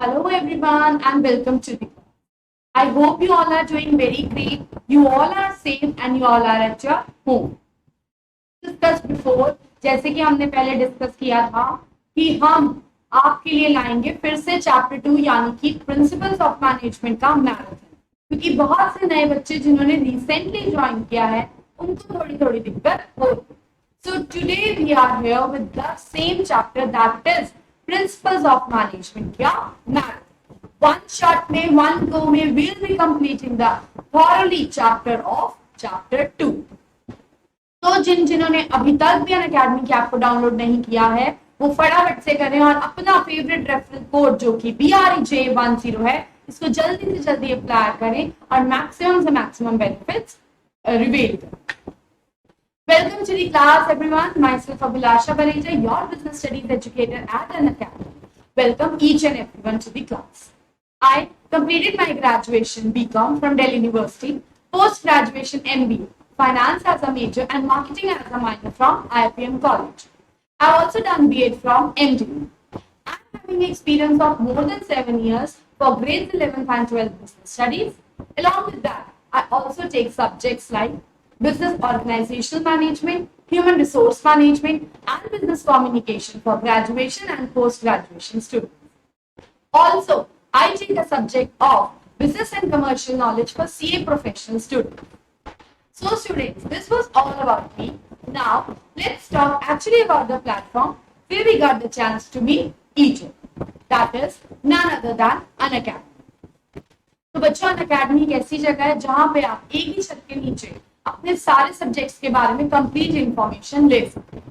Hello everyone and welcome to the class. I hope you all are doing very great. You all are safe and you all are at your home. Discussed before, जैसे कि हमने पहले discuss किया था कि हम आपके लिए लाएंगे फिर से चैप्टर 2 यानी कि प्रिंसिपल्स ऑफ मैनेजमेंट का मैराथन, क्योंकि बहुत से नए बच्चे जिन्होंने रिसेंटली ज्वाइन किया है उनको थोड़ी थोड़ी दिक्कत हो रही है. So today we are here with the same chapter, that is principles of management या marathon. One shot में one go में we'll be completing the thoroughly chapter of chapter 2. तो जिन्होंने अभी तक भी अनअकैडमी के ऐप को डाउनलोड नहीं किया है वो फटाफट से करें और अपना फेवरेट रेफरल कोड जो कि BREJ10 है इसको जल्दी से जल्दी अप्लाई करें और मैक्सिमम से मैक्सिमम बेनिफिट्स रिवील करें. Welcome to the class, everyone. Myself Abhilasha Bareja, your business studies educator at Unacademy. Welcome each and everyone to the class. I completed my graduation BCom from Delhi University, post-graduation MBA, finance as a major and marketing as a minor from IIPM College. I've also done B.Ed from MD. I'm having experience of more than 7 years for grades 11th and 12th business studies. Along with that, I also take subjects like business organizational management, human resource management, and business communication for graduation and post-graduation students. Also, I take a subject of business and commercial knowledge for CA professional students. So students, this was all about me. Now, let's talk actually about the platform where we got the chance to meet each other. That is none other than Unacademy. तो बच्चों, Unacademy एक ऐसी जगह है जहां पे आप एक ही छत के नीचे अपने सारे सब्जेक्ट्स के बारे में कंप्लीट इंफॉर्मेशन ले सकते हैं.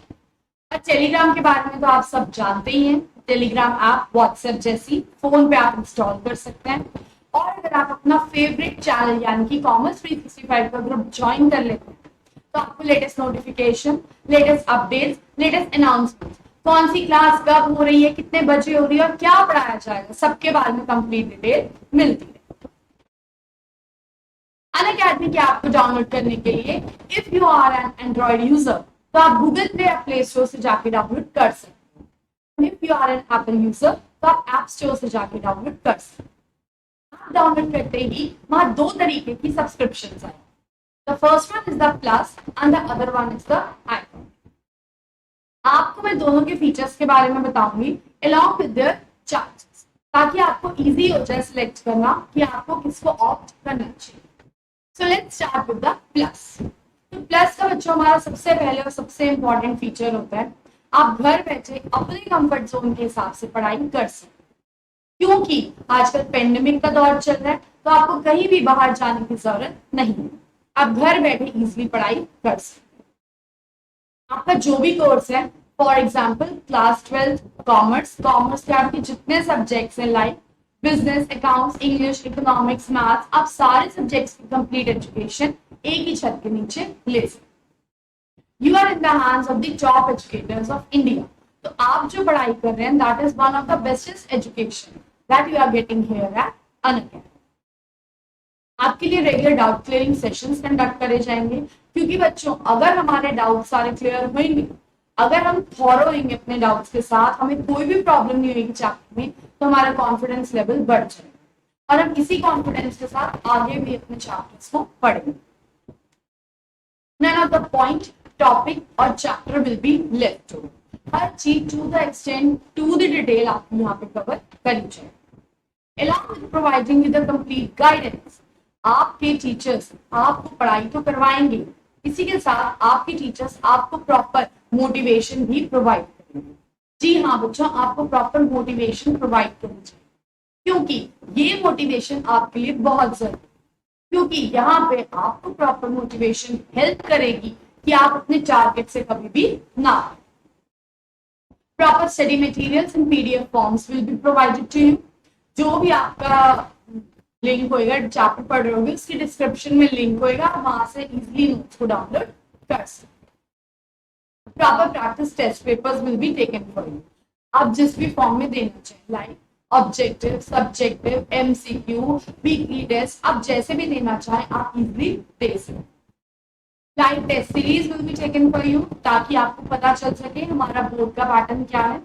और टेलीग्राम के बारे में तो आप सब जानते ही हैं. टेलीग्राम ऐप व्हाट्सएप जैसी फोन पे आप इंस्टॉल कर सकते हैं. और अगर आप अपना फेवरेट चैनल यानी कि कॉमर्स 365 का ग्रुप ज्वाइन कर लेते हैं तो आपको latest notification, latest updates, latest announcement, कौन सी क्लास कब हो रही है, कितने बजे हो रही है और क्या पढ़ाया जाएगा, सबके बारे में कंप्लीट डिटेल मिलती है. अनअकैडमी के ऐप को डाउनलोड करने के लिए if you are an Android user तो आप गूगल प्ले या प्ले स्टोर से जाके डाउनलोड कर सकते हैं. If you are an Apple user तो आप ऐप स्टोर से जाके डाउनलोड कर सकते हैं. आप डाउनलोड करते ही वहां दो तरीके की सब्सक्रिप्शन आए. The first one is the plus and the other one is the icon. आपको मैं दोनों के फीचर्स के बारे में बताऊंगी अलॉन्ग विद देयर चार्जेस, ताकि आपको इजी हो जाए सिलेक्ट करना कि आपको किसको ऑप्ट करना चाहिए. So let's start with the plus. तो प्लस का बच्चों हमारा सबसे पहले और सबसे इंपॉर्टेंट फीचर होता है आप घर बैठे अपने कंफर्ट जोन के हिसाब से पढ़ाई कर सकते हैं. क्योंकि आजकल पेंडेमिक का दौर चल रहा है तो आपको कहीं भी बाहर जाने की जरूरत नहीं है. आप घर बैठे इजीली पढ़ाई कर सकते हैं. आपका जो भी कोर्स है, फॉर एग्जाम्पल क्लास 12 कॉमर्स के आपके जितने सब्जेक्ट्स हैं like business, accounts, English, economics, maths, आप सारे सब्जेक्ट्स की कंप्लीट एजुकेशन एक ही छत के नीचे ले सकते. You are in the hands of the top educators of India. तो आप जो पढ़ाई कर रहे हैं that is one of the bestest education that you are getting here at Unacademy. आपके लिए regular doubt clearing sessions conduct करे जाएंगे, क्योंकि बच्चों अगर हमारे डाउट सारे क्लियर होंगे, अगर हम थॉरो रहेंगे अपने डाउट्स के साथ, हमें कोई भी प्रॉब्लम नहीं होगी चैप्टर में, तो हमारा कॉन्फिडेंस लेवल बढ़ जाएगा और हम इसी कॉन्फिडेंस के साथ आगे भी अपने चैप्टर्स को पढ़ेंगे. None of the point, topic और chapter will be left over. हर चीज to the extent, to the detail आपको यहाँ पे कवर करी जाए. Along with providing you the complete guidance, आपके टीचर्स आपको पढ़ाई तो करवाएंगे, इसी के साथ आपके टीचर्स आपको प्रॉपर मोटिवेशन भी प्रोवाइड करेंगे. जी हाँ बच्चों, आपको प्रॉपर मोटिवेशन प्रोवाइड करनी चाहिए, क्योंकि ये मोटिवेशन आपके लिए बहुत जरूरी है. क्योंकि यहाँ पे आपको प्रॉपर मोटिवेशन हेल्प करेगी कि आप अपने टारगेट से कभी भी ना. Proper study materials in PDF forms will be provided to you. जो भी आपका लिंक होएगा, चैप्टर पढ़ रहे होंगे उसकी डिस्क्रिप्शन में लिंक होएगा, वहां से इजिली नोट्स को डाउनलोड कर सकते. Proper practice test papers will be taken for you. आप जिस भी फॉर्म में देना चाहिए like objective, subjective, MCQ, weekly test, आप जैसे भी देना चाहें आप इजिली दे सकते. Live test series will be taken for you, ताकि आपको पता चल सके हमारा बोर्ड का पैटर्न क्या है.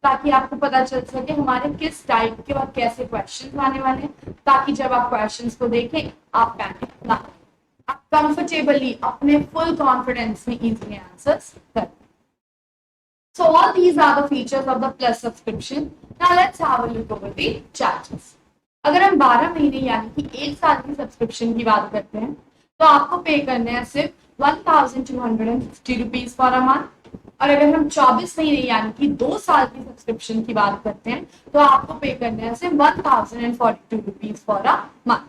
ताकि आपको पता चल सके हमारे किस टाइप के और कैसे क्वेश्चन आने वाले हैं, ताकि जब आप क्वेश्चंस को देखें आप पैनिक ना करें, आप कंफर्टेबली अपने फुल कॉन्फिडेंस में इजीली आंसर्स करें. So all these are the features of the Plus subscription. Now let's have a look over the charges. अगर हम 12 महीने यानी कि 1 साल की सब्सक्रिप्शन की बात करते हैं तो आपको पे करने हैं सिर्फ 1250 रुपीज फॉर अ मंथ. और अगर हम 24 महीने यानी कि 2 साल की सब्सक्रिप्शन की बात करते हैं तो आपको पे करने हैं सिर्फ 1042 रुपीज फॉर अ मंथ.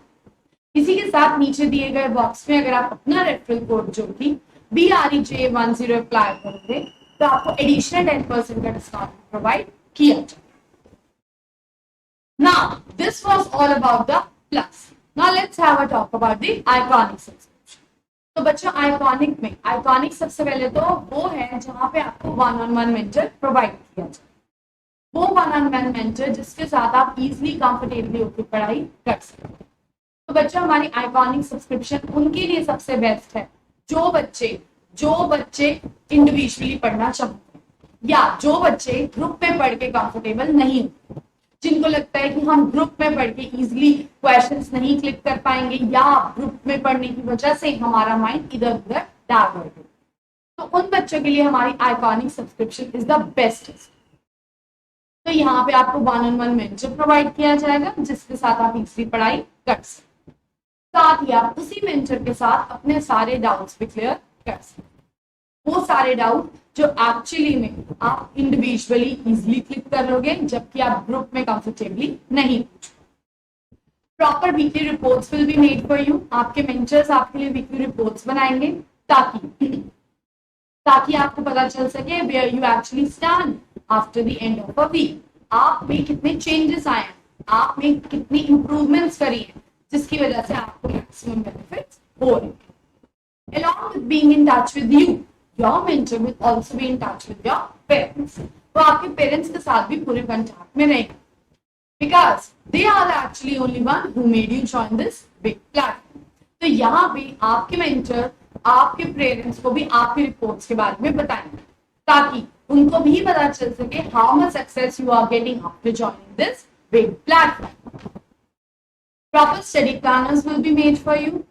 इसी के साथ नीचे दिए गए बॉक्स में अगर आप अपना रेफरल कोड जो कि BREJ10 अप्लाई करोगे तो आपको एडिशनल 10% का डिस्काउंट प्रोवाइड किया जाए. Now this was all about the Plus. Now let's have a talk about the Iconic subscription. तो बच्चों आइकॉनिक सबसे पहले तो वो है जहां पे आपको 1-on-1 मेंटर प्रोवाइड किया जाए. वो 1-on-1 मेंटर जिसके साथ आप इजीली कंफर्टेबली होकर पढ़ाई कर सकते हैं. तो बच्चों हमारी आइकॉनिक सब्सक्रिप्शन उनके लिए सबसे बेस्ट है जो बच्चे इंडिविजुअली पढ़ना चाहते हैं या जो बच्चे ग्रुप में पढ़ के कंफर्टेबल नहीं होते, जिनको लगता है कि हम ग्रुप में पढ़ के इजीली क्वेश्चंस नहीं क्लिक कर पाएंगे या ग्रुप में पढ़ने की वजह से हमारा माइंड इधर उधर डाइवर्ट हो. तो उन बच्चों के लिए हमारी iconic subscription is the best. तो यहाँ पे आपको 1-on-1 मेंटर प्रोवाइड किया जाएगा जिसके साथ आप इजीली पढ़ाई कर सकते. साथ ही आप उसी मेंटर के साथ अपने सारे डाउट्स भी क्लियर कर सकते. वो सारे डाउट जो एक्चुअली में आप इंडिविजुअली इजीली क्लिक कर लोगे जबकि आप ग्रुप में कंफर्टेबली नहीं. Proper weekly reports will be made for you. आपके मेंटर्स आपके लिए वीकली रिपोर्ट्स बनाएंगे ताकि आपको पता चल सके where you actually stand after the end of a week. आप में कितने चेंजेस आए हैं, आप में कितनी इंप्रूवमेंट्स करी है जिसकी वजह से आपको मैक्सिमम बेनिफिट्स हो रहे हैं. Along with being in touch with you, your mentor will also be in touch with your parents. तो आपके पेरेंट्स के साथ भी पूरे कंटेक्ट में रहेंगे because they are actually only one who made you join this big platform. तो यहाँ पे आपके मेंटर आपके पेरेंट्स को भी आपके रिपोर्ट्स के बारे में बताएंगे ताकि उनको भी पता चल सके how much success you are getting after joining this big platform. Proper study planners will be made for you.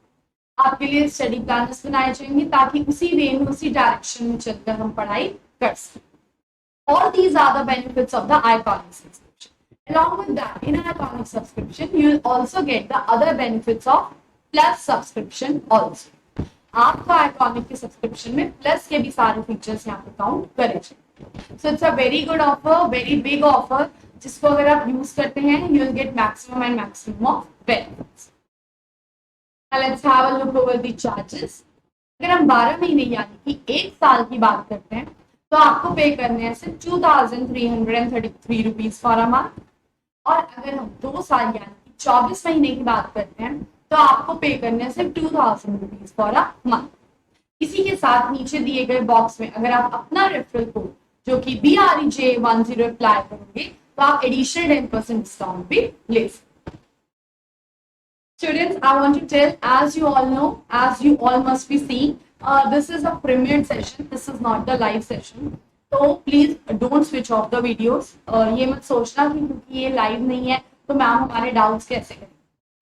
आपके लिए स्टडी प्लानर्स बनाए जाएंगे ताकि उसी वे में उसी डायरेक्शन में चलकर हम पढ़ाई कर सकें. All these are the benefits of the Iconic subscription. Along with that, in Iconic subscription, you will also get the other benefits of Plus subscription also. आपका Iconic के सब्सक्रिप्शन में Plus के भी सारे फीचर्स यहाँ पे काउंट करे जाएंगे. So it's a very good offer, very big offer, जिसको अगर आप यूज करते हैं you will get maximum and maximum of benefits. Now let's have a look over the charges. अगर हम 12 महीने यानी कि 1 साल की बात करते हैं तो आपको पे करने हैं सिर्फ 2333 रुपीज फॉर अ मंथ. और अगर हम 2 साल यानी कि 24 महीने की बात करते हैं तो आपको पे करने हैं सिर्फ 2000 रुपीज फॉर अ मंथ. इसी के साथ नीचे दिए गए बॉक्स में अगर आप अपना रेफरल कोड जो कि BREJ10 अप्लाई करोगे तो आप एडिशनल 10% डिस्काउंट भी ले सकते. Students, I want to tell, as you all know, as you all must be seeing, this is a premiered session. This is not the live session. So please don't switch off the videos. ये मत सोचना कि क्योंकि ये live नहीं है तो ma'am हमारे doubts कैसे करें.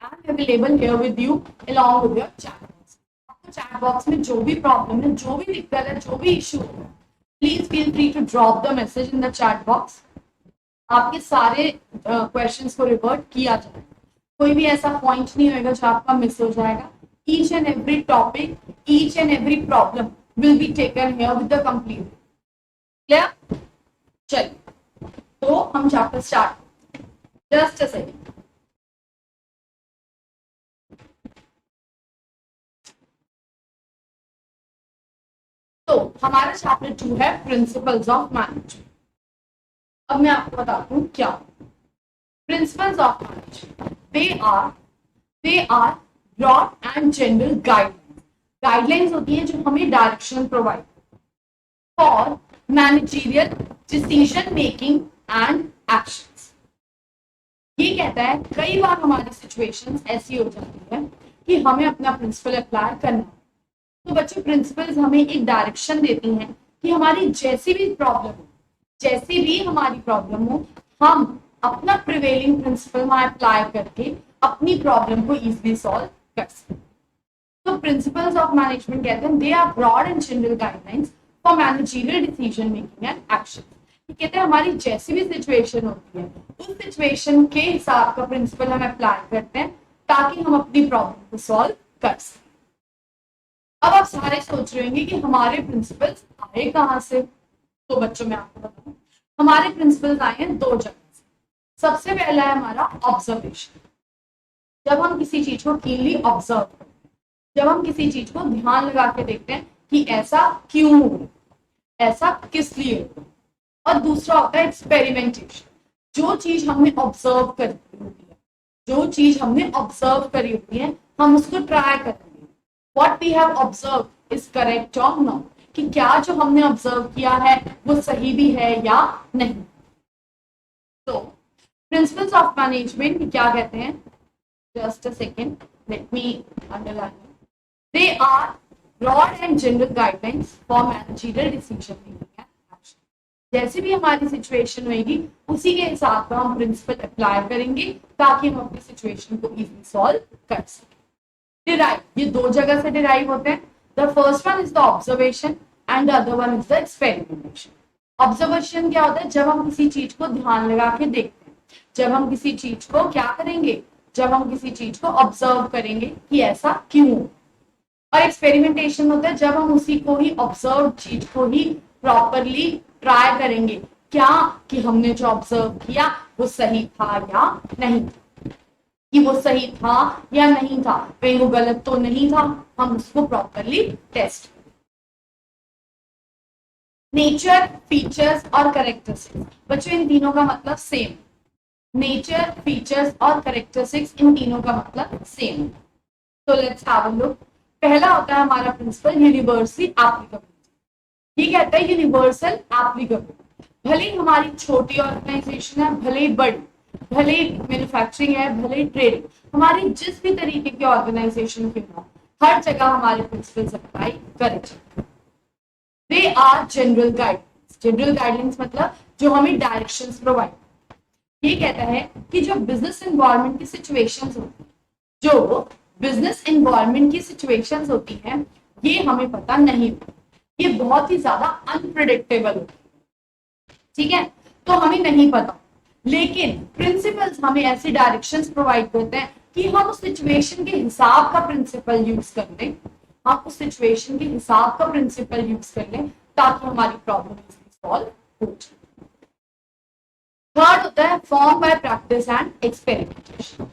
I am available here with you along with your chat box. आपको chat box में जो भी problem है, जो भी दिक्कत है, जो भी issue है, please feel free to drop the message in the chat box. आपके सारे questions को revert किया जाएगा. कोई भी ऐसा पॉइंट नहीं होगा जो आपका मिस हो जाएगा. Each and every topic, each and every problem will be taken here with the complete. Clear? चलिए तो हम chapter start. Just a second. तो हमारा चैप्टर 2 है प्रिंसिपल्स ऑफ मैनेजमेंट. अब मैं आपको बताता हूँ क्या principles of management. They are broad and general guidelines. Guidelines होती हैं जो हमें direction provide for managerial decision making and actions. ये कहता है कई बार हमारी सिचुएशंस ऐसी हो जाती है कि हमें अपना प्रिंसिपल अप्लाई करना है. तो बच्चों प्रिंसिपल्स हमें एक डायरेक्शन देती हैं कि हमारी जैसी भी प्रॉब्लम हो, जैसी भी हमारी प्रॉब्लम हो, हम अपना प्रिवेलिंग प्रिंसिपल में अप्लाई करके अपनी प्रॉब्लम को इजीली सॉल्व कर सकते हैं। तो प्रिंसिपल्स ऑफ मैनेजमेंट कहते हैं they are broad and general guidelines for managerial decision making and action. कहते हैं हमारी जैसी भी सिचुएशन होती है उस सिचुएशन के हिसाब का प्रिंसिपल हम अप्लाई करते हैं ताकि हम अपनी प्रॉब्लम को सॉल्व कर सकें। अब आप सारे सोच रहे होंगे कि हमारे प्रिंसिपल्स आए कहाँ से। तो बच्चों में आपको बताऊं, हमारे प्रिंसिपल्स आए हैं दो जगह से। सबसे पहला है हमारा ऑब्जर्वेशन। जब हम किसी चीज को कीनली ऑब्जर्व करते हैं, जब हम किसी चीज को ध्यान लगा के देखते हैं कि ऐसा क्यों हो, ऐसा किस लिए हो। और दूसरा होता है एक्सपेरिमेंटेशन। जो चीज हमने ऑब्जर्व करी होती है, जो चीज हमने ऑब्जर्व करी होती है, हम उसको ट्राई करेंगे। What we have observe is correct और नॉट, कि क्या जो हमने ऑब्जर्व किया है वो सही भी है या नहीं। तो प्रिंसिपल्स ऑफ मैनेजमेंट क्या कहते हैं, just a second, let me underline. They are broad and general guidelines for managerial decision making and action. जैसे भी हमारी सिचुएशन होगी उसी के हिसाब का हम प्रिंसिपल अप्लाई करेंगे ताकि हम अपनी सिचुएशन को इजीली सॉल्व कर सकें। डिराइव, ये दो जगह से डिराइव होते हैं। The first one is the observation and the other one is the experimentation. Observation क्या होता है, जब हम किसी चीज को ध्यान लगा के देखते हैं, जब हम किसी चीज को क्या करेंगे, जब हम किसी चीज को ऑब्जर्व करेंगे कि ऐसा क्यों। और एक्सपेरिमेंटेशन होता है जब हम उसी को ही ऑब्जर्व चीज को ही प्रॉपरली ट्राई करेंगे, क्या कि हमने जो ऑब्जर्व किया वो सही था या नहीं, कि वो सही था या नहीं था, कहीं वो गलत तो नहीं था, हम उसको प्रॉपरली टेस्ट। नेचर, फीचर्स और कैरेक्टरिस्टिक्स, बच्चों इन तीनों का मतलब सेम। नेचर, फीचर्स और कैरेक्टरिस्टिक्स, इन तीनों का मतलब सेम। तो लेट्स हैव अ लुक। पहला होता है हमारा प्रिंसिपल यूनिवर्सली एप्लीकेबिलिटी। ये कहता है यूनिवर्सल एप्लीकेबिलिटी। भले ही हमारी छोटी ऑर्गेनाइजेशन है, भले ही बड़ी, भले ही मैन्युफैक्चरिंग है, भले ही ट्रेडिंग, हमारी जिस भी तरीके की ऑर्गेनाइजेशन क्यों हो, हर जगह हमारे प्रिंसिपल्स अप्लाई करें। They are general guidelines. General guidelines मतलब जो हमें डायरेक्शंस प्रोवाइड। ये कहता है कि जो बिजनेस एनवायरनमेंट की सिचुएशंस होती है, जो बिजनेस एनवायरनमेंट की सिचुएशंस होती हैं, ये हमें पता नहीं होती, ये बहुत ही ज्यादा अनप्रिडिक्टेबल होती है, ठीक है, तो हमें नहीं पता। लेकिन प्रिंसिपल्स हमें ऐसी डायरेक्शंस प्रोवाइड करते हैं कि हम उस सिचुएशन के हिसाब का प्रिंसिपल यूज कर लें, हम उस सिचुएशन के हिसाब का प्रिंसिपल यूज कर लें ताकि हमारी प्रॉब्लम सॉल्व हो जाए। थर्ड होता है form by practice and experimentation.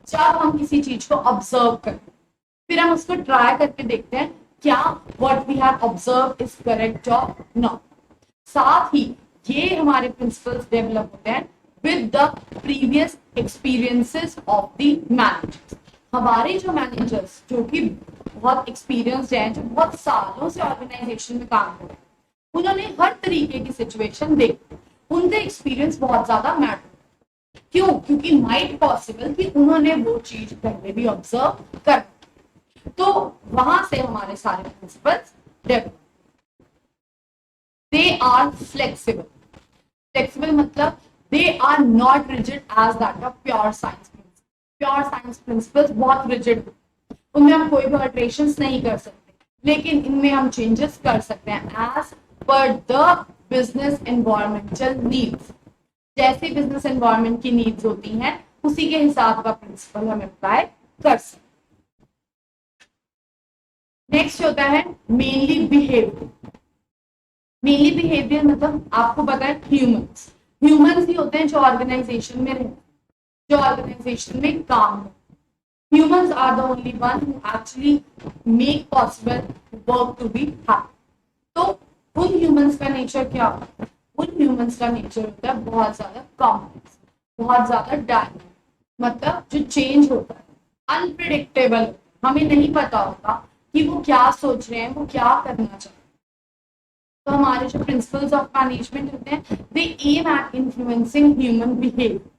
जब हम किसी चीज को ऑब्जर्व करें, फिर हम उसको ट्राई करके देखते हैं क्या what we have observe is correct और नॉट। साथ ही ये हमारे प्रिंसिपल्स डेवलप होते हैं with the previous experiences of the managers. हमारे जो मैनेजर्स जो कि बहुत एक्सपीरियंस्ड हैं, जो बहुत सालों से ऑर्गेनाइजेशन में काम कर रहे हैं, उन्होंने हर तरीके की सिचुएशन देखी, उनका एक्सपीरियंस बहुत ज्यादा मैटर। क्यों? क्योंकि माइट पॉसिबल कि उन्होंने वो चीज पहले भी ऑब्जर्व कर, तो वहां से हमारे सारे principles develop. They are flexible. Flexible मतलब they are not rigid as that of pure science principle. Pure science principles बहुत रिजिड, उनमें हम कोई भी अल्टरेशंस नहीं कर सकते, लेकिन इनमें हम चेंजेस कर सकते हैं as per the business environmental needs. जैसे बिजनेस एनवायरनमेंट की नीड्स होती हैं उसी के हिसाब का प्रिंसिपल हम अप्लाई कर सकते। नेक्स्ट होता है मेनली बिहेवियर। मेनली बिहेवियर मतलब आपको पता है ह्यूमंस, ह्यूमंस ही होते हैं जो ऑर्गेनाइजेशन में रहते हैं, जो ऑर्गेनाइजेशन में काम करते हैं। Humans are the only one who actually make possible work to be happy. तो उन ह्यूमंस का नेचर क्या होता है? उन ह्यूमंस का नेचर होता है बहुत ज्यादा कॉम्प्लेक्स, बहुत ज्यादा डायनामिक, मतलब जो चेंज होता है, अनप्रिडिक्टेबल। हमें नहीं पता होता कि वो क्या सोच रहे हैं, वो क्या करना चाहते हैं। तो हमारे जो प्रिंसिपल्स ऑफ मैनेजमेंट होते हैं, they aim at influencing human behaviour.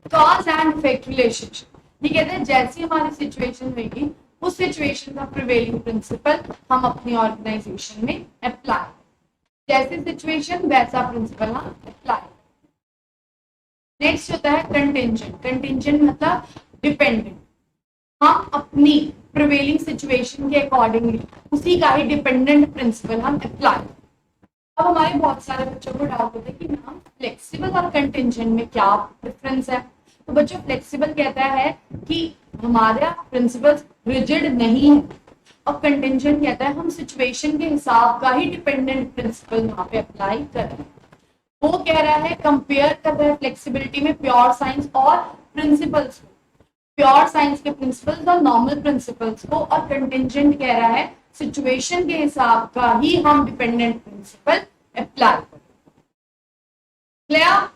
Cause and effect relationship. ये कहते हैं जैसी हमारी सिचुएशन होगी उस सिचुएशन का प्रिवेलिंग प्रिंसिपल हम अपनी ऑर्गेनाइजेशन में अप्लाई। जैसी सिचुएशन वैसा प्रिंसिपल हम अप्लाई। नेक्स्ट होता है कंटिंजेंट। कंटिंजेंट मतलब डिपेंडेंट, हम अपनी प्रिवेलिंग सिचुएशन के अकॉर्डिंगली उसी का ही डिपेंडेंट प्रिंसिपल हम अप्लाई। अब हमारे बहुत सारे बच्चों को डाउट होता है कि मैम फ्लेक्सिबल और कंटिंजेंट में क्या डिफरेंस है। तो बच्चों फ्लेक्सिबल कहता है कि हमारा प्रिंसिपल रिजिड नहीं है, और कंटिंजेंट कहता है हम सिचुएशन के हिसाब का ही डिपेंडेंट प्रिंसिपल वहां पे अप्लाई कर रहे हैं। वो कह रहा है कंपेयर कर रहा है फ्लेक्सिबिलिटी में प्योर साइंस और प्रिंसिपल्स को, प्योर साइंस के प्रिंसिपल्स और नॉर्मल प्रिंसिपल्स को, और कंटिंजेंट कह रहा है सिचुएशन के हिसाब का ही हम डिपेंडेंट प्रिंसिपल अप्लाई करें। Clear?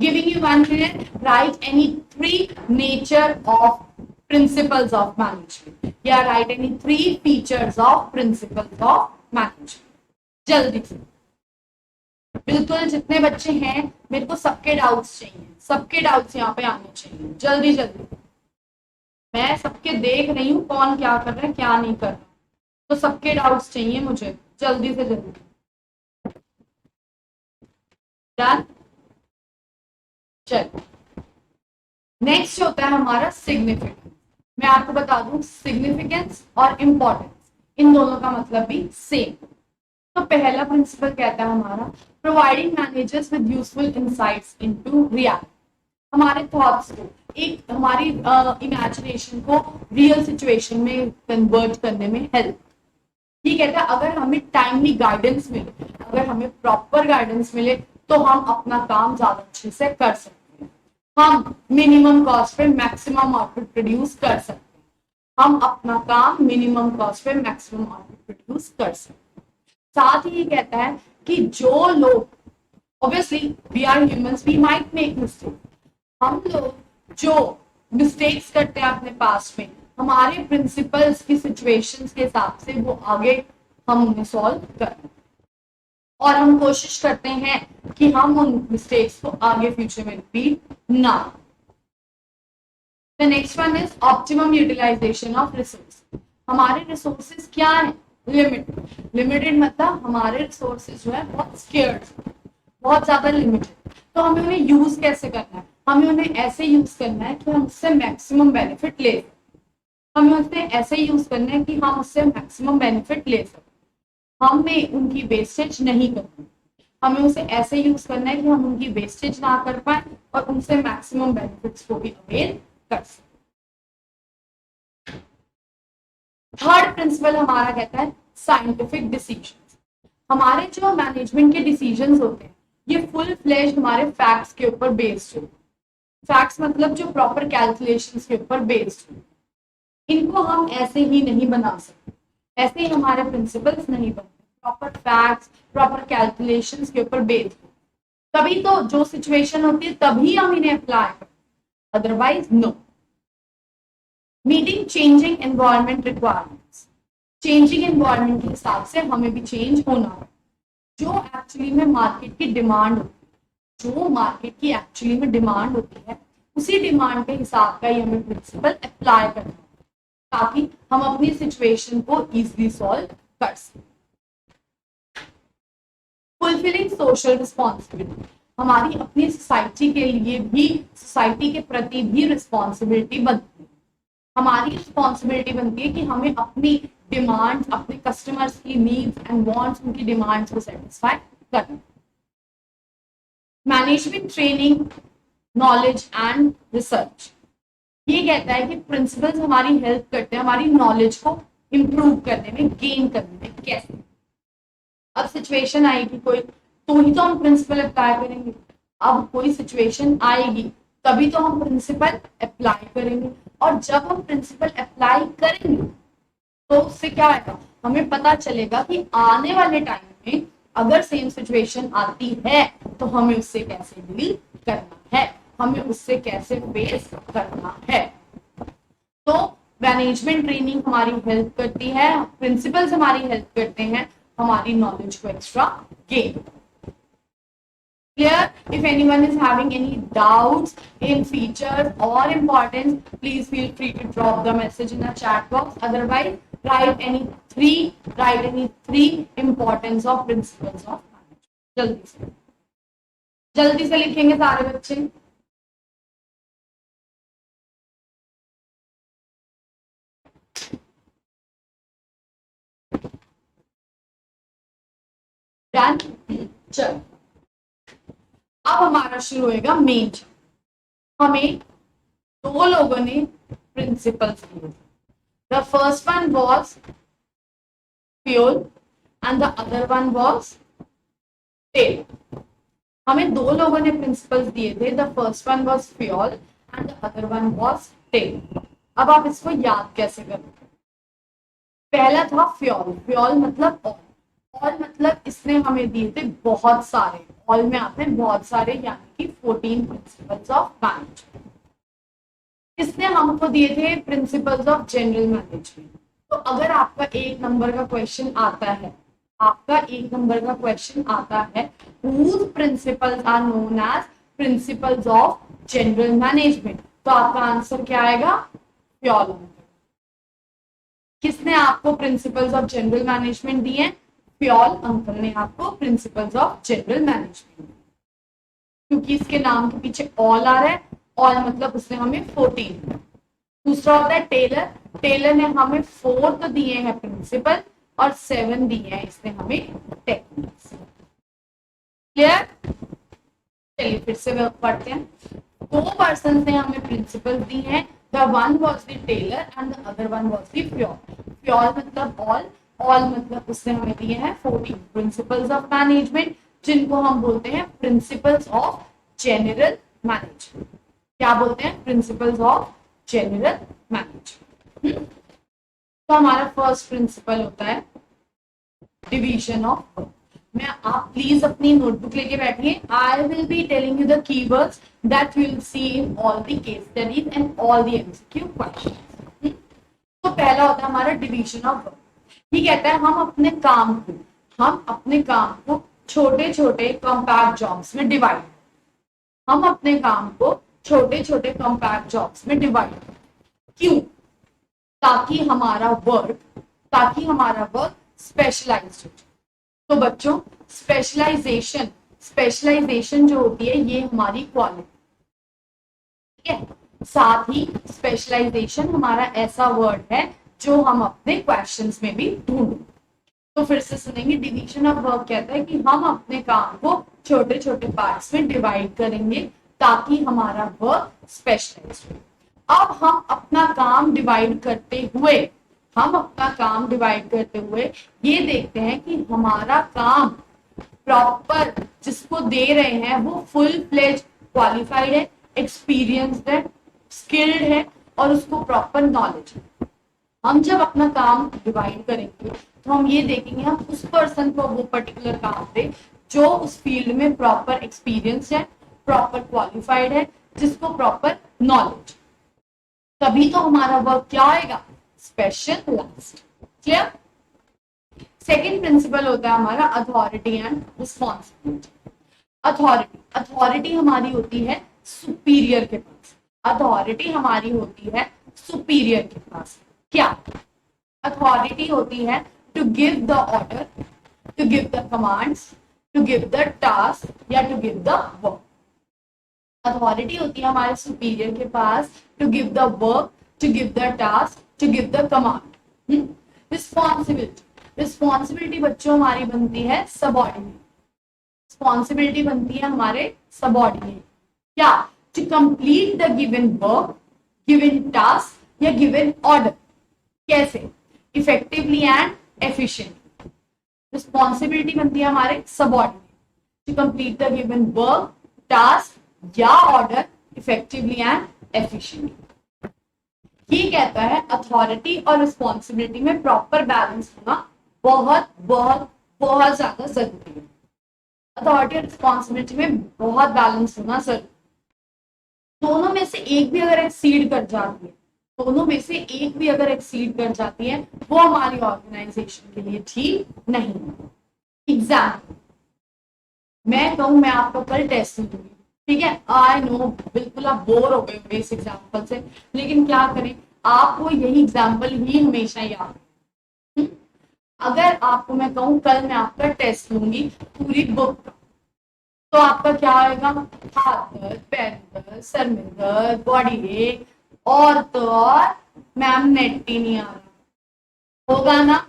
Giving you one clear, right any 3 nature of principles of management या right any 3 features of principles of management. जल्दी से, बिल्कुल जितने बच्चे हैं मेरे को सबके डाउट्स चाहिए, सबके डाउट्स यहाँ पे आने चाहिए, जल्दी जल्दी। मैं सबके देख रही हूँ कौन क्या कर रहा है क्या नहीं कर रहा, तो सबके डाउट्स चाहिए मुझे, जल्दी से जल्दी। डन? चलो नेक्स्ट होता है हमारा सिग्निफिकेंस। मैं आपको बता दूं सिग्निफिकेंस और इंपॉर्टेंस इन दोनों का मतलब भी सेम। तो पहला प्रिंसिपल कहता है हमारा providing managers with useful insights into reality, हमारे थॉट्स को, एक हमारी इमेजिनेशन को रियल सिचुएशन में कन्वर्ट करने में हेल्प। ये कहता है अगर हमें टाइमली गाइडेंस मिले, अगर हमें प्रॉपर गाइडेंस मिले तो हम अपना काम ज्यादा अच्छे से कर सकते हैं, हम मिनिमम कॉस्ट पे मैक्सिमम आउटपुट प्रोड्यूस कर सकते हैं, हम अपना काम मिनिमम कॉस्ट पे मैक्सिमम आउटपुट प्रोड्यूस कर सकते हैं। साथ ही ये कहता है कि जो लोग, obviously we are humans, we might make mistake, हम लोग जो मिस्टेक्स करते हैं अपने पास्ट में, हमारे प्रिंसिपल्स की सिचुएशंस के हिसाब से वो आगे हम उन्हें सॉल्व करें, और हम कोशिश करते हैं कि हम उन मिस्टेक्स को आगे फ्यूचर में रिपीट ना। The next one is optimum utilisation of resource. हमारे रिसोर्सेज क्या है? लिमिटेड। लिमिटेड मतलब हमारे रिसोर्सेज जो है बहुत स्केर्स, बहुत ज्यादा लिमिटेड, तो हमें उन्हें यूज कैसे करना है? हमें उन्हें ऐसे यूज करना है कि हम उससे मैक्सिमम बेनिफिट ले सकें, हमें उसे ऐसे यूज करना है कि हम उससे मैक्सिमम बेनिफिट ले सकें, हमें उनकी वेस्टेज नहीं करनी, हमें उसे ऐसे यूज करना है कि हम उनकी वेस्टेज ना कर पाए और उनसे मैक्सिमम बेनिफिट्स को भी अवेल कर सकें। थर्ड प्रिंसिपल हमारा कहता है साइंटिफिक डिसीजंस। हमारे जो मैनेजमेंट के डिसीजंस होते हैं ये फुल फ्लेज्ड हमारे फैक्ट्स के ऊपर बेस्ड हो, फैक्ट्स मतलब जो प्रॉपर कैलकुलेशंस के ऊपर बेस्ड हो, इनको हम ऐसे ही नहीं बना सकते, ऐसे ही हमारे प्रिंसिपल्स नहीं बनते, प्रॉपर फैक्ट्स प्रॉपर कैलकुलेशंस के ऊपर बेस्ड हो, तभी तो जो सिचुएशन होती है तभी हम इन्हें अप्लाई करते, otherwise no. Meeting changing environment requirements, changing environment के हिसाब से हमें भी चेंज होना है, जो एक्चुअली में मार्केट की डिमांड होती है, जो मार्केट की एक्चुअली में डिमांड होती है उसी डिमांड के हिसाब का ही हमें प्रिंसिपल अप्लाई करना है, ताकि हम अपनी सिचुएशन को इजीली सॉल्व कर सकें। फुलफिलिंग सोशल रिस्पॉन्सिबिलिटी, हमारी अपनी सोसाइटी के लिए भी, सोसाइटी के प्रति भी रिस्पॉन्सिबिलिटी बनती है, हमारी रिस्पॉन्सिबिलिटी बनती है कि हमें अपनी डिमांड्स, अपने कस्टमर्स की नीड्स एंड वांट्स, उनकी डिमांड्स को सेटिस्फाई करना। Management training, knowledge and research, ये कहता है कि प्रिंसिपल्स हमारी हेल्प करते हैं हमारी नॉलेज को इंप्रूव करने में, गेन करने में। कैसे? अब सिचुएशन आएगी कोई, तो ही तो हम प्रिंसिपल अप्लाई करेंगे, अब कोई सिचुएशन आएगी तभी तो हम प्रिंसिपल अप्लाई करेंगे, और जब हम प्रिंसिपल अप्लाई करेंगे तो उससे क्या होगा, हमें पता चलेगा कि आने वाले टाइम में अगर सेम सिचुएशन आती है तो हमें उससे कैसे डील करना है, हमें उससे कैसे फेस करना है। तो मैनेजमेंट ट्रेनिंग हमारी हेल्प करती है, प्रिंसिपल्स हमारी हेल्प करते हैं हमारी नॉलेज को extra gain. Clear? If anyone is having any doubts in features or importance, please feel free to drop the message in the chat box. Otherwise, write any three importance of principles of management. जल्दी से लिखेंगे सारे बच्चे. Done. चल अब हमारा शुरू होएगा मेन. हमें दो लोगों ने प्रिंसिपल्स दिए. The first one was fuel and the other one was तेल. हमें दो लोगों ने प्रिंसिपल्स दिए थे. The first one was fuel and the other one was तेल. अब आप इसको याद कैसे करोगे? पहला था फ्यूल. फ्यूल मतलब ऑयल. ऑयल मतलब इसने हमें दिए थे बहुत सारे. ऑयल में आते हैं बहुत सारे, यानी कि 14 प्रिंसिपल्स ऑफ मैनेजमेंट. इसने हमको दिए थे प्रिंसिपल्स ऑफ जनरल मैनेजमेंट. तो अगर आपका एक नंबर का क्वेश्चन आता है, whose principles are known as principles of general management, तो आपका आंसर क्या आएगा? फ्यूल. किसने आपको प्रिंसिपल्स ऑफ जनरल मैनेजमेंट दिए? फ्यूल अंकल ने आपको प्रिंसिपल्स ऑफ जनरल मैनेजमेंट. क्योंकि इसके नाम के पीछे ऑल आ रहा है. ऑल मतलब उसने हमें 14. दूसरा होता है टेलर. टेलर ने हमें 4 तो दिए हैं प्रिंसिपल और 7 दिए हैं इसने हमें टेक्निक्स. क्लियर? चलिए फिर से पढ़ते हैं. 2 पर्सन ने हमें प्रिंसिपल दी हैं. The one was the Taylor and the other one was the Fayol. Fayol मतलब ऑल. ऑल मतलब उसने हमें दिए हैं 14 प्रिंसिपल्स ऑफ मैनेजमेंट, जिनको हम बोलते हैं प्रिंसिपल्स ऑफ जनरल मैनेजमेंट. क्या बोलते हैं? Principles of general management. तो हमारा फर्स्ट प्रिंसिपल होता है डिवीजन ऑफ वर्क. मैं आप प्लीज अपनी नोटबुक लेके बैठिए. I will be telling you the keywords that you will see in all the case studies and all the MCQ questions. तो पहला होता है हमारा डिवीजन ऑफ वर्क. ये कहता है हम अपने काम को छोटे छोटे कॉम्पैक्ट जॉब्स में डिवाइड. हम अपने काम को छोटे छोटे कॉम्पैक्ट जॉब्स में डिवाइड. क्यों? ताकि हमारा वर्क स्पेशलाइज्ड हो. तो बच्चों स्पेशलाइजेशन जो होती है ये हमारी क्वालिटी. ठीक है. साथ ही स्पेशलाइजेशन हमारा ऐसा वर्ड है जो हम अपने क्वेश्चंस में भी ढूंढें. तो फिर से सुनेंगे. डिवीजन ऑफ वर्क कहता है कि हम अपने काम को छोटे छोटे पार्ट्स में डिवाइड करेंगे ताकि हमारा वर्क स्पेशलाइज्ड हो. अब हम अपना काम डिवाइड करते हुए ये देखते हैं कि हमारा काम प्रॉपर जिसको दे रहे हैं वो फुल फ्लेज क्वालिफाइड है, एक्सपीरियंस्ड है, स्किल्ड है और उसको प्रॉपर नॉलेज है. हम जब अपना काम डिवाइड करेंगे तो हम ये देखेंगे हम उस पर्सन को वो पर्टिकुलर काम दे जो उस फील्ड में प्रॉपर एक्सपीरियंस है, प्रॉपर क्वालिफाइड है, जिसको प्रॉपर नॉलेज. तभी तो हमारा वर्क क्या आएगा? स्पेशलाइज्ड. क्लियर? सेकेंड प्रिंसिपल होता है हमारा अथॉरिटी एंड रिस्पॉन्सिबिलिटी. अथॉरिटी हमारी होती है सुपीरियर के पास. क्या अथॉरिटी होती है? To give the order, to give the commands, to give the task या to give the work. Authority होती है हमारे सुपीरियर के पास to give the work, to give the task, to give the command. Responsibility बच्चों हमारी बनती है सबऑर्डिनेट. क्या? To complete the given work, given task या गिवन ऑर्डर. कैसे? Effectively and efficiently. रिस्पॉन्सिबिलिटी बनती है हमारे subordinate to complete the given work, task या ऑर्डर इफेक्टिवली एंड एफिशिएंटली. ये कहता है अथॉरिटी और रिस्पॉन्सिबिलिटी में प्रॉपर बैलेंस होना बहुत बहुत बहुत ज्यादा जरूरी है. अथॉरिटी और रिस्पॉन्सिबिलिटी में बहुत बैलेंस होना जरूरी. दोनों में से एक भी अगर एक्सीड कर जाती है वो हमारी ऑर्गेनाइजेशन के लिए ठीक नहीं है. एग्जाम्पल मैं कहूं मैं आपको कल टेस्ट दूंगी. ठीक है. आई नो बिल्कुल आप बोर हो गए होंगे इस एग्जाम्पल से, लेकिन क्या करें आपको यही एग्जाम्पल ही हमेशा याद है. अगर आपको मैं कहूँ कल मैं आपका टेस्ट लूंगी पूरी बुक का, तो आपका क्या आएगा? हाथ दर्द, पैर दर्द, सर में दर्द, बॉडी एक, और तो और मैम नेट ही नहीं आ रहा होगा ना।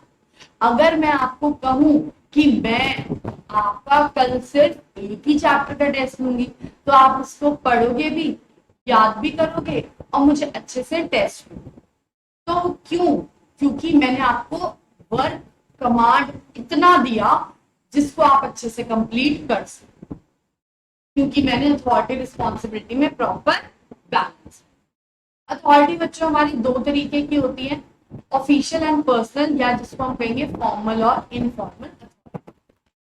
अगर मैं आपको कहूं कि मैं आपका कल सिर्फ एक ही चैप्टर का टेस्ट लूंगी, तो आप उसको पढ़ोगे भी, याद भी करोगे और मुझे अच्छे से टेस्ट दोगे। तो क्यों? क्योंकि मैंने आपको वर्क कमांड इतना दिया जिसको आप अच्छे से कंप्लीट कर सको, क्योंकि मैंने अथॉरिटी रिस्पॉन्सिबिलिटी में प्रॉपर बैलेंस। अथॉरिटी बच्चों हमारी दो तरीके की होती है, ऑफिशियल एंड पर्सनल, या जिसको हम कहेंगे फॉर्मल और इनफॉर्मल।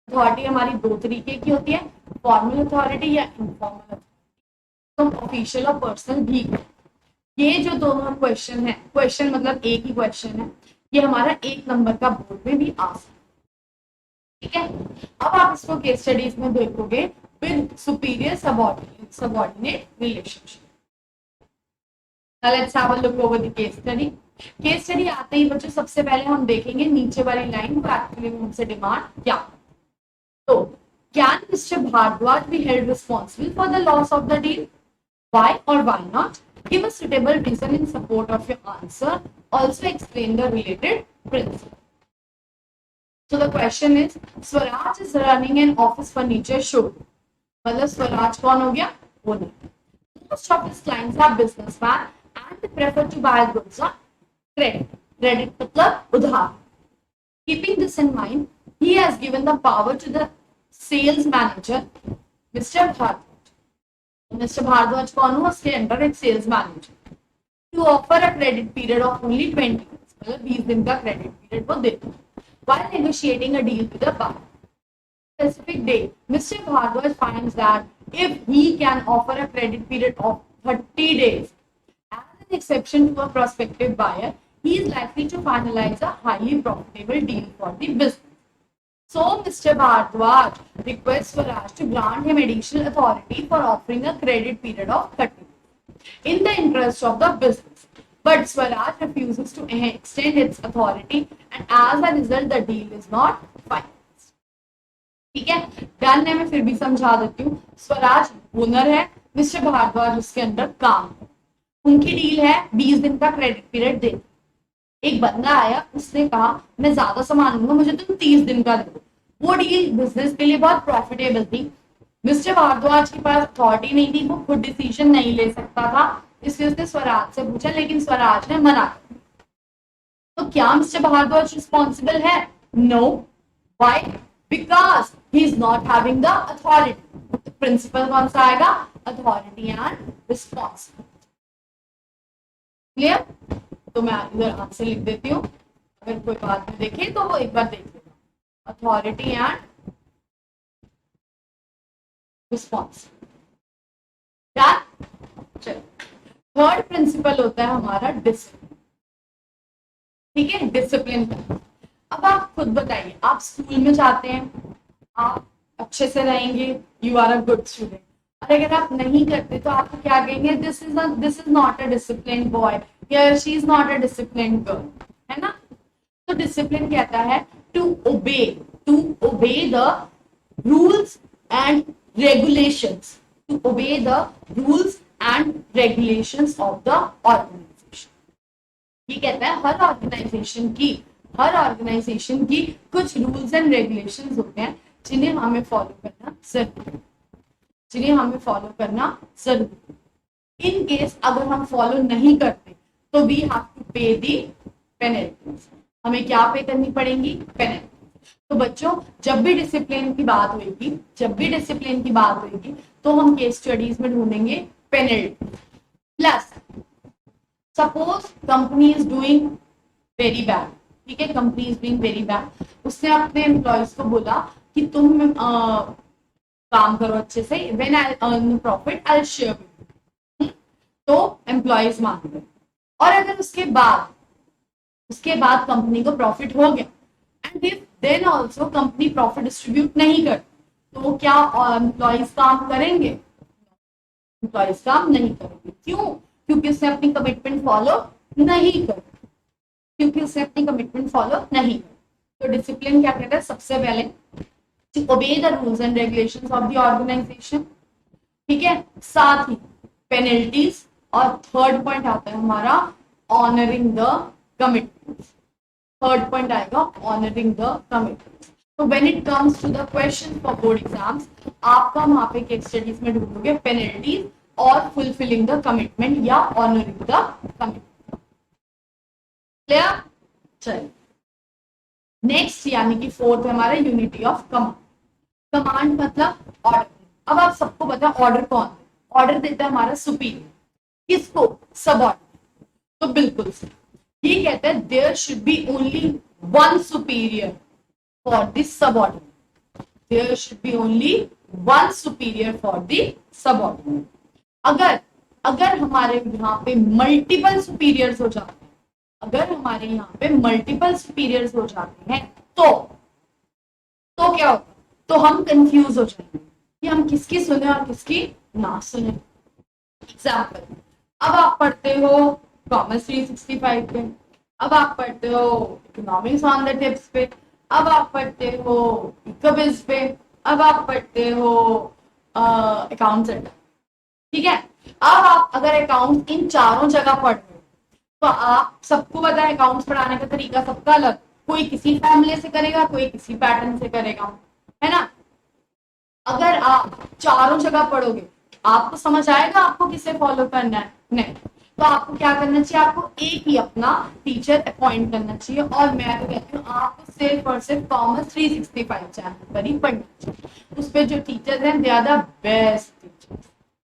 अथॉरिटी हमारी दो तरीके की होती है, फॉर्मल अथॉरिटी या इनफॉर्मल अथॉरिटी। तो ऑफिशियल और पर्सनल भी है। ये जो दोनों क्वेश्चन है, क्वेश्चन मतलब एक ही क्वेश्चन है, ये हमारा 1 नंबर का बोर्ड में भी आ सकता है। ठीक है, अब आप इसको केस स्टडीज में देखोगे with superior subordinate relationship. Let's have a look over the case study. Case study आते ही बच्चों सबसे पहले हम देखेंगे नीचे वाली लाइन को एक्चुअली हमसे डिमांड क्या। तो can mister Bhardwaj be held responsible for the loss of the deal? Why or why not? Give a suitable reason in support of your answer. Also explain the related principle. So the question is, Swaraj is running an office furniture showroom. मतलब स्वराज कौन हो गया? Owner. Most of his clients are businessmen and they prefer to buy goods on credit. Credit मतलब उधार. Keeping this in mind, he has given the power to the sales manager, Mr. Bhatt. Mister Bhardwaj कौन हुआ? उसके under एक sales manager, to offer a credit period of only 20 days, मतलब 20 दिन का credit period वो देते हैं, while negotiating a deal with the buyer. Specific day, Mr. Bhardwaj finds that if he can offer a credit period of 30 days as an exception to a prospective buyer, he is likely to finalize a highly profitable deal for the business. So Mr. Bhardwaj requests Swaraj to grant him additional authority for offering a credit period of 30 days in the interest of the business. But Swaraj refuses to extend its authority, and as a result, the deal is not finalized. ठीक है, done है। मैं फिर भी समझा देती हूँ। Swaraj owner है, मिस्टर भारद्वाज उसके अंडर काम, उनकी डील है 20 दिन का क्रेडिट पीरियड दे। एक बंदा आया, उसने कहा मैं ज्यादा सामान लूंगा, मुझे तुम 30 दिन का दे दो। वो डील बिजनेस के लिए बहुत प्रॉफिटेबल थी। मिस्टर भारद्वाज के पास अथॉरिटी नहीं थी, वो खुद डिसीजन नहीं ले सकता था, इसलिए उसने स्वराज से पूछा, लेकिन स्वराज ने मना कर। तो क्या मिस्टर भारद्वाज रिस्पॉन्सिबल है? No. Why? Because he is not having the authority. Principle कौन सा आएगा? Authority and responsibility. क्लियर? तो मैं इधर आंसर लिख देती हूँ, अगर कोई बात में देखे तो वो एक बार देख लेना। Authority and response. चलो, थर्ड प्रिंसिपल होता है हमारा डिसिप्लिन। ठीक है, डिसिप्लिन का। अब आप खुद बताइए, आप स्कूल में जाते हैं, आप अच्छे से रहेंगे, you are a good student, और अगर आप नहीं करते तो आपको क्या कहेंगे? This is not a discipline boy, या she is not a discipline girl, है ना? तो डिसिप्लिन कहता है to obey the rules and regulations, to obey the rules and regulations of the organisation. ये कहता है हर ऑर्गेनाइजेशन की कुछ रूल्स एंड रेगुलेशंस होते हैं जिन्हें हमें फॉलो करना जरूरी है। इन केस अगर हम फॉलो नहीं करते तो वी हैव टू पे दी पेनल्टीज। हमें क्या पे करनी पड़ेंगी? पेनल्टी। तो बच्चों, जब भी डिसिप्लिन की बात होगी तो हम केस स्टडीज में ढूंढेंगे penalty. Plus suppose company is doing very bad, ठीक है, company is doing very bad, उसने अपने एम्प्लॉयज को बोला कि तुम काम करो अच्छे से, when I earn profit I share with you, तो एम्प्लॉयज मान गए। और अगर उसके बाद कंपनी को प्रॉफिट हो गया, and if then also company profit distribute नहीं करती, तो वो क्या एम्प्लॉयज काम करेंगे? एम्प्लॉयज काम नहीं करेंगे। क्यों? क्योंकि उसने अपनी कमिटमेंट फॉलो नहीं करी। तो डिसिप्लिन क्या कहता है, सबसे पहले to obey the rules and regulations of the organisation, ठीक है, साथ ही पेनल्टीज, और थर्ड पॉइंट आता है हमारा honouring the commitment. Third point आएगा ऑनरिंग द कमिटमेंट। तो when it comes to the question for board exams, आपका वहां पे केस स्टडीज में ढूंढोगे पेनल्टीज और फुलफिलिंग द कमिटमेंट या ऑनरिंग द कमिटमेंट। क्लियर? चलिए नेक्स्ट यानी कि फोर्थ है हमारा यूनिटी ऑफ कमांड। कमांड मतलब ऑर्डर। अब आप सबको पता है ऑर्डर कौन है, ऑर्डर देता है हमारा सुपीरियर, किसको, सबऑर्डिनेट। तो बिल्कुल ये कहता है there should be only one superior for this subordinate, there should be only one superior for the subordinate. अगर अगर हमारे यहाँ पे मल्टीपल सुपीरियर्स हो जाते हैं, अगर हमारे यहाँ पे मल्टीपल सुपीरियर्स हो जाते हैं तो क्या होगा, तो हम कंफ्यूज हो जाएंगे कि हम किसकी सुने और किसकी ना सुने। एग्जाम्पल, अब आप पढ़ते हो कॉमर्स 365 पे, अब आप पढ़ते हो इकोनॉमिक्स ऑन द टिप्स पे, अब आप पढ़ते हो इकोबिज पे, अब आप पढ़ते हो अकाउंट्स, ठीक है। अब आप अगर अकाउंट्स इन चारों जगह पढ़ रहे हो तो आप सबको पता है अकाउंट्स पढ़ाने का तरीका सबका अलग, कोई किसी फॉर्मूले से करेगा, कोई किसी पैटर्न से करेगा, है ना। अगर आप चारों जगह पढ़ोगे आपको समझ आएगा आपको किसे फॉलो करना है, नहीं। तो आपको क्या करना चाहिए, आपको एक ही अपना टीचर अपॉइंट करना चाहिए, और मैं तो कहती हूँ आपको सिर्फ और सिर्फ कॉमर्स 365 चैनल पर ही पढ़ना चाहिए। उस पर जो टीचर्स हैं they are the best teachers,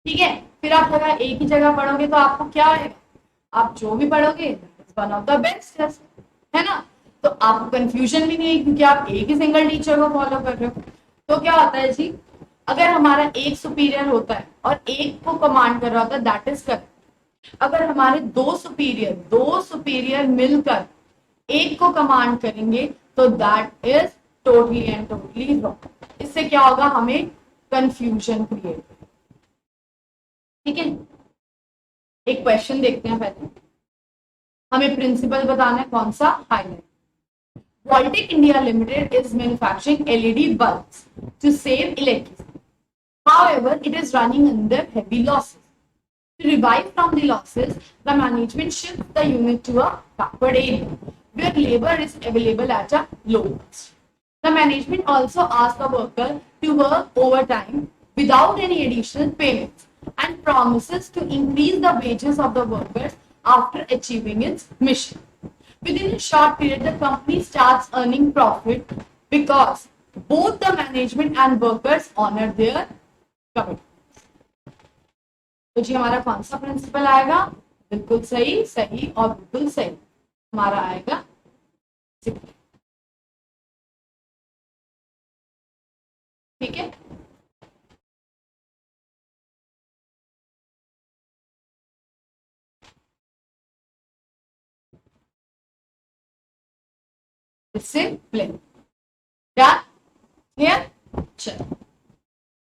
ठीक है। फिर आप अगर एक ही जगह पढ़ोगे तो आपको क्या आएगा, आप जो भी पढ़ोगे वन ऑफ द बेस्ट, है ना। तो आपको कंफ्यूजन भी नहीं है क्योंकि आप एक ही सिंगल टीचर को फॉलो कर रहे हो। तो क्या होता है जी, अगर हमारा एक सुपीरियर होता है और एक को कमांड कर रहा होता है दैट इज करेक्ट। अगर हमारे दो सुपीरियर मिलकर एक को कमांड करेंगे तो that is totally and totally wrong. इससे क्या होगा, हमें कंफ्यूजन क्रिएट, ठीक है। एक क्वेश्चन देखते हैं पहले, हमें प्रिंसिपल बताना है कौन सा, highlight. Voltec India Limited is manufacturing LED bulbs to save electricity. However, it is running under heavy losses. To revive from the losses, the management shifts the unit to a backward area where labor is available at a low cost. The management also asks the worker to work overtime without any additional payments and promises to increase the wages of the workers after achieving its mission. Within a short period, the company starts earning profit because both the management and workers honor their commitments. तो जी हमारा कौन सा principal आएगा, बिल्कुल सही, सही और बिल्कुल सही हमारा आएगा, ठीक है। Discipline, clear. चलो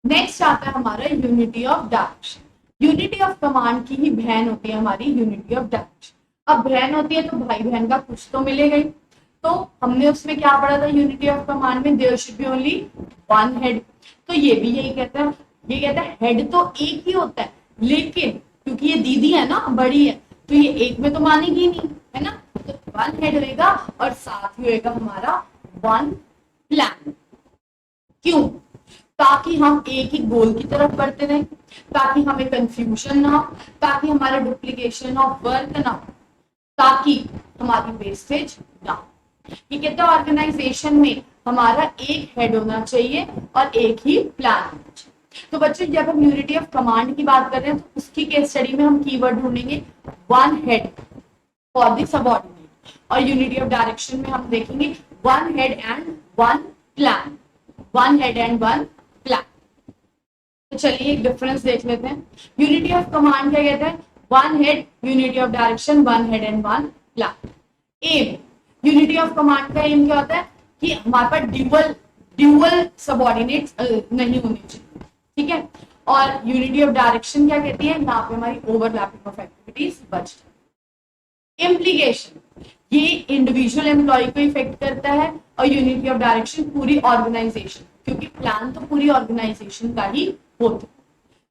नेक्स्ट आता है हमारा unity of direction. Unity of command की ही बहन होती है हमारी यूनिटी ऑफ डायरेक्शन। अब बहन होती है तो भाई बहन का कुछ तो मिलेगा ही। तो हमने उसमें क्या पढ़ा था यूनिटी ऑफ कमांड में, there should be only one head. तो ये भी यही कहता है, ये कहता है हेड तो एक ही होता है, लेकिन क्योंकि ये दीदी है ना, बड़ी है, तो ये एक में तो मानेगी नहीं, है ना। तो वन हेड होएगा और साथ ही होएगा हमारा वन प्लान। क्यों, ताकि हम एक ही गोल की तरफ बढ़ते रहें, ताकि हमें कंफ्यूजन ना हो, ताकि हमारा डुप्लीकेशन ऑफ वर्क ना हो, ताकि हमारी वेस्टेज ना हो। ये कहते हैं ऑर्गेनाइजेशन में हमारा एक हेड होना चाहिए और एक ही प्लान होना चाहिए। तो बच्चों जब हम यूनिटी ऑफ कमांड की बात कर रहे हैं तो उसकी केस स्टडी में हम कीवर्ड ढूंढेंगे one head for the subordinate, और यूनिटी ऑफ डायरेक्शन में हम देखेंगे one head and one plan, one head and one plan. तो चलिए एक डिफरेंस देख लेते हैं। यूनिटी ऑफ कमांड क्या कहता है, one head, unity of direction one head and one plan. Aim, unity of command का एम क्या होता है कि हमारे पास ड्यूअल सबऑर्डिनेट्स नहीं होने चाहिए, ठीक है। और यूनिटी ऑफ डायरेक्शन क्या कहती है, यहाँ पे हमारी ओवरलैपिंग ऑफ एक्टिविटीज बच इम्प्लीकेशन, ये इंडिविजुअल एम्प्लॉय को इफेक्ट करता है और यूनिटी ऑफ डायरेक्शन पूरी ऑर्गेनाइजेशन, क्योंकि प्लान तो पूरी ऑर्गेनाइजेशन का ही होता है।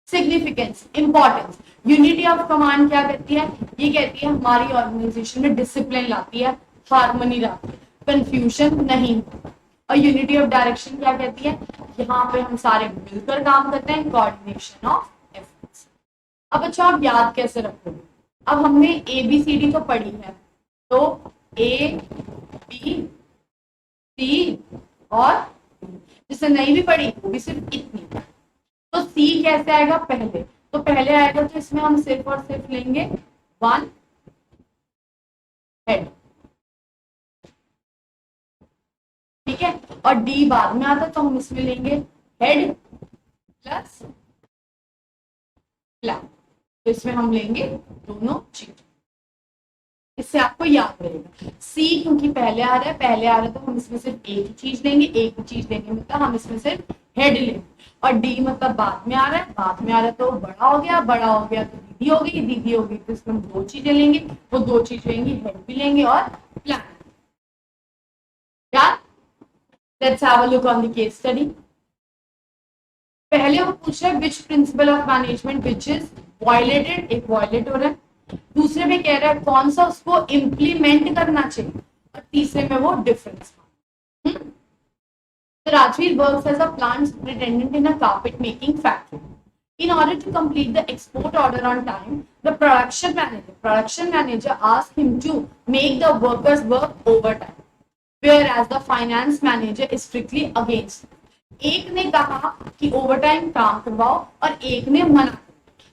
Significance, importance, unity of command क्या कहती है? ये कहती है हमारी ऑर्गेनाइजेशन में डिसिप्लिन लाती है, हार्मनी लाती है, कंफ्यूजन नहीं होता। और यूनिटी ऑफ डायरेक्शन क्या कहती है? यहाँ पे हम सारे मिलकर काम करते हैं, कोऑर्डिनेशन ऑफ एफर्ट्स। अब अच्छा, आप याद कैसे रखोगे? अब हमने ABCD तो पढ़ी है, तो ABC और जिसे नहीं भी पढ़ी वो भी सिर्फ इतनी। तो C कैसे आएगा? पहले, तो पहले आएगा तो इसमें हम सिर्फ और सिर्फ लेंगे 1 हेड, ठीक है, और D बाद में आता तो हम इसमें लेंगे हेड प्लस प्लान, तो इसमें हम लेंगे दोनों चीज। इससे आपको याद रहेगा C क्योंकि पहले आ रहा है, पहले आ रहा है तो हम इसमें सिर्फ एक ही चीज लेंगे, एक ही चीज लेंगे मतलब हम इसमें सिर्फ हेड लेंगे। और D मतलब बाद में आ रहा है, बाद में आ रहा है तो बड़ा हो गया, बड़ा हो गया तो दीदी हो गई, दीदी हो गई तो इसमें हम दो चीजें लेंगे, वो दो चीज लेंगे, हेड भी लेंगे और प्लान। यार, let's have a look on the case study. पहले वो पूछ रहा है which principle of management which is violated, एक वायलेट हो रहा है। दूसरे में कह रहा है कौन सा उसको इंप्लीमेंट करना चाहिए, और तीसरे में वो difference. So Rajveer works as a plant superintendent in a carpet making factory. In order to complete the export order on time, the production manager asked him to make the workers work overtime, whereas the finance manager is strictly against. एक ने कहा कि overtime काम करवाओ और एक ने मना,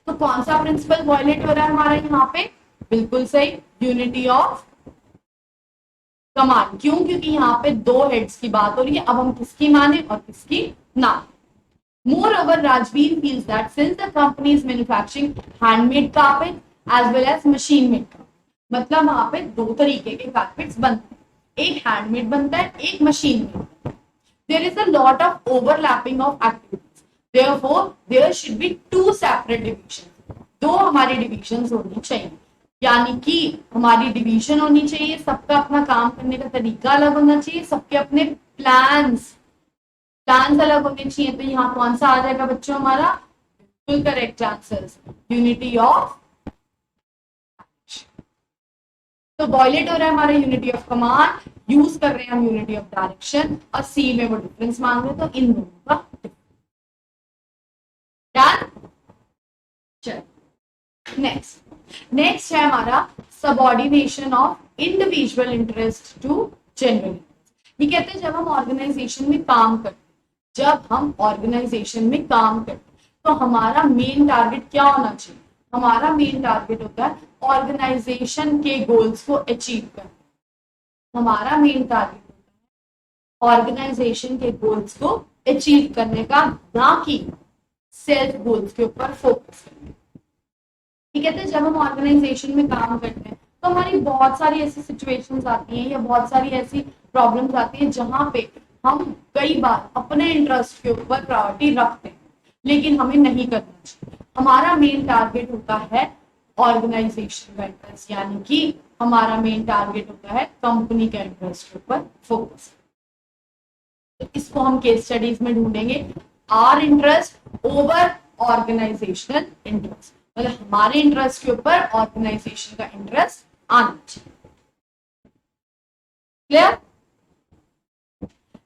तो कौन सा प्रिंसिपल वायलेट हो रहा है हमारा यहाँ पे? बिल्कुल सही, यूनिटी ऑफ कमांड। क्यों? क्योंकि यहाँ पे दो हेड्स की बात हो रही है, अब हम किसकी माने और किसकी ना। Moreover, Rajveer feels that since the company is manufacturing handmade carpet as well as machine made carpet, मतलब वहां पे दो तरीके के कारपेट्स बनते हैं, एक हैंडमेड बनता है, एक machine made. There is a lot of overlapping of activities. Therefore, there should be two separate divisions. दो हमारी डिविजन होनी चाहिए, यानी कि हमारी डिवीजन होनी चाहिए, सबका अपना काम करने का तरीका अलग होना चाहिए, सबके अपने प्लान्स अलग होने चाहिए। तो यहाँ कौन सा आ जाएगा बच्चों हमारा? बिल्कुल करेक्ट आंसर, यूनिटी ऑफ। तो वॉयलेट हो रहा है हमारा यूनिटी ऑफ कमांड, यूज कर रहे हैं हम यूनिटी ऑफ डायरेक्शन, और सी में वो डिफरेंस मांग रहे तो इन दोनों का डन। चलो नेक्स्ट है हमारा subordination of individual interest to general. ये कहते हैं जब हम ऑर्गेनाइजेशन में काम करते तो हमारा मेन टारगेट क्या होना चाहिए? हमारा मेन टारगेट होता है ऑर्गेनाइजेशन के गोल्स को अचीव करना। हमारा मेन टारगेट होता है ऑर्गेनाइजेशन के गोल्स को अचीव करने का, ना कि सेल्फ गोल्स के ऊपर फोकस करना। ठीक है, जब हम ऑर्गेनाइजेशन में काम करते हैं तो हमारी बहुत सारी ऐसी सिचुएशंस आती हैं या बहुत सारी ऐसी प्रॉब्लम्स आती हैं जहां पे हम कई बार अपने इंटरेस्ट के ऊपर प्रायोरिटी रखते हैं, लेकिन हमें नहीं करना चाहिए। हमारा मेन टारगेट होता है ऑर्गेनाइजेशन का इंटरेस्ट, यानी कि हमारा मेन टारगेट होता है कंपनी का इंटरेस्ट के ऊपर फोकस। तो इसको हम केस स्टडीज में ढूंढेंगे, our interest over organisational interest, मतलब हमारे इंटरेस्ट के ऊपर ऑर्गेनाइजेशन का इंटरेस्ट आना चाहिए। क्लियर?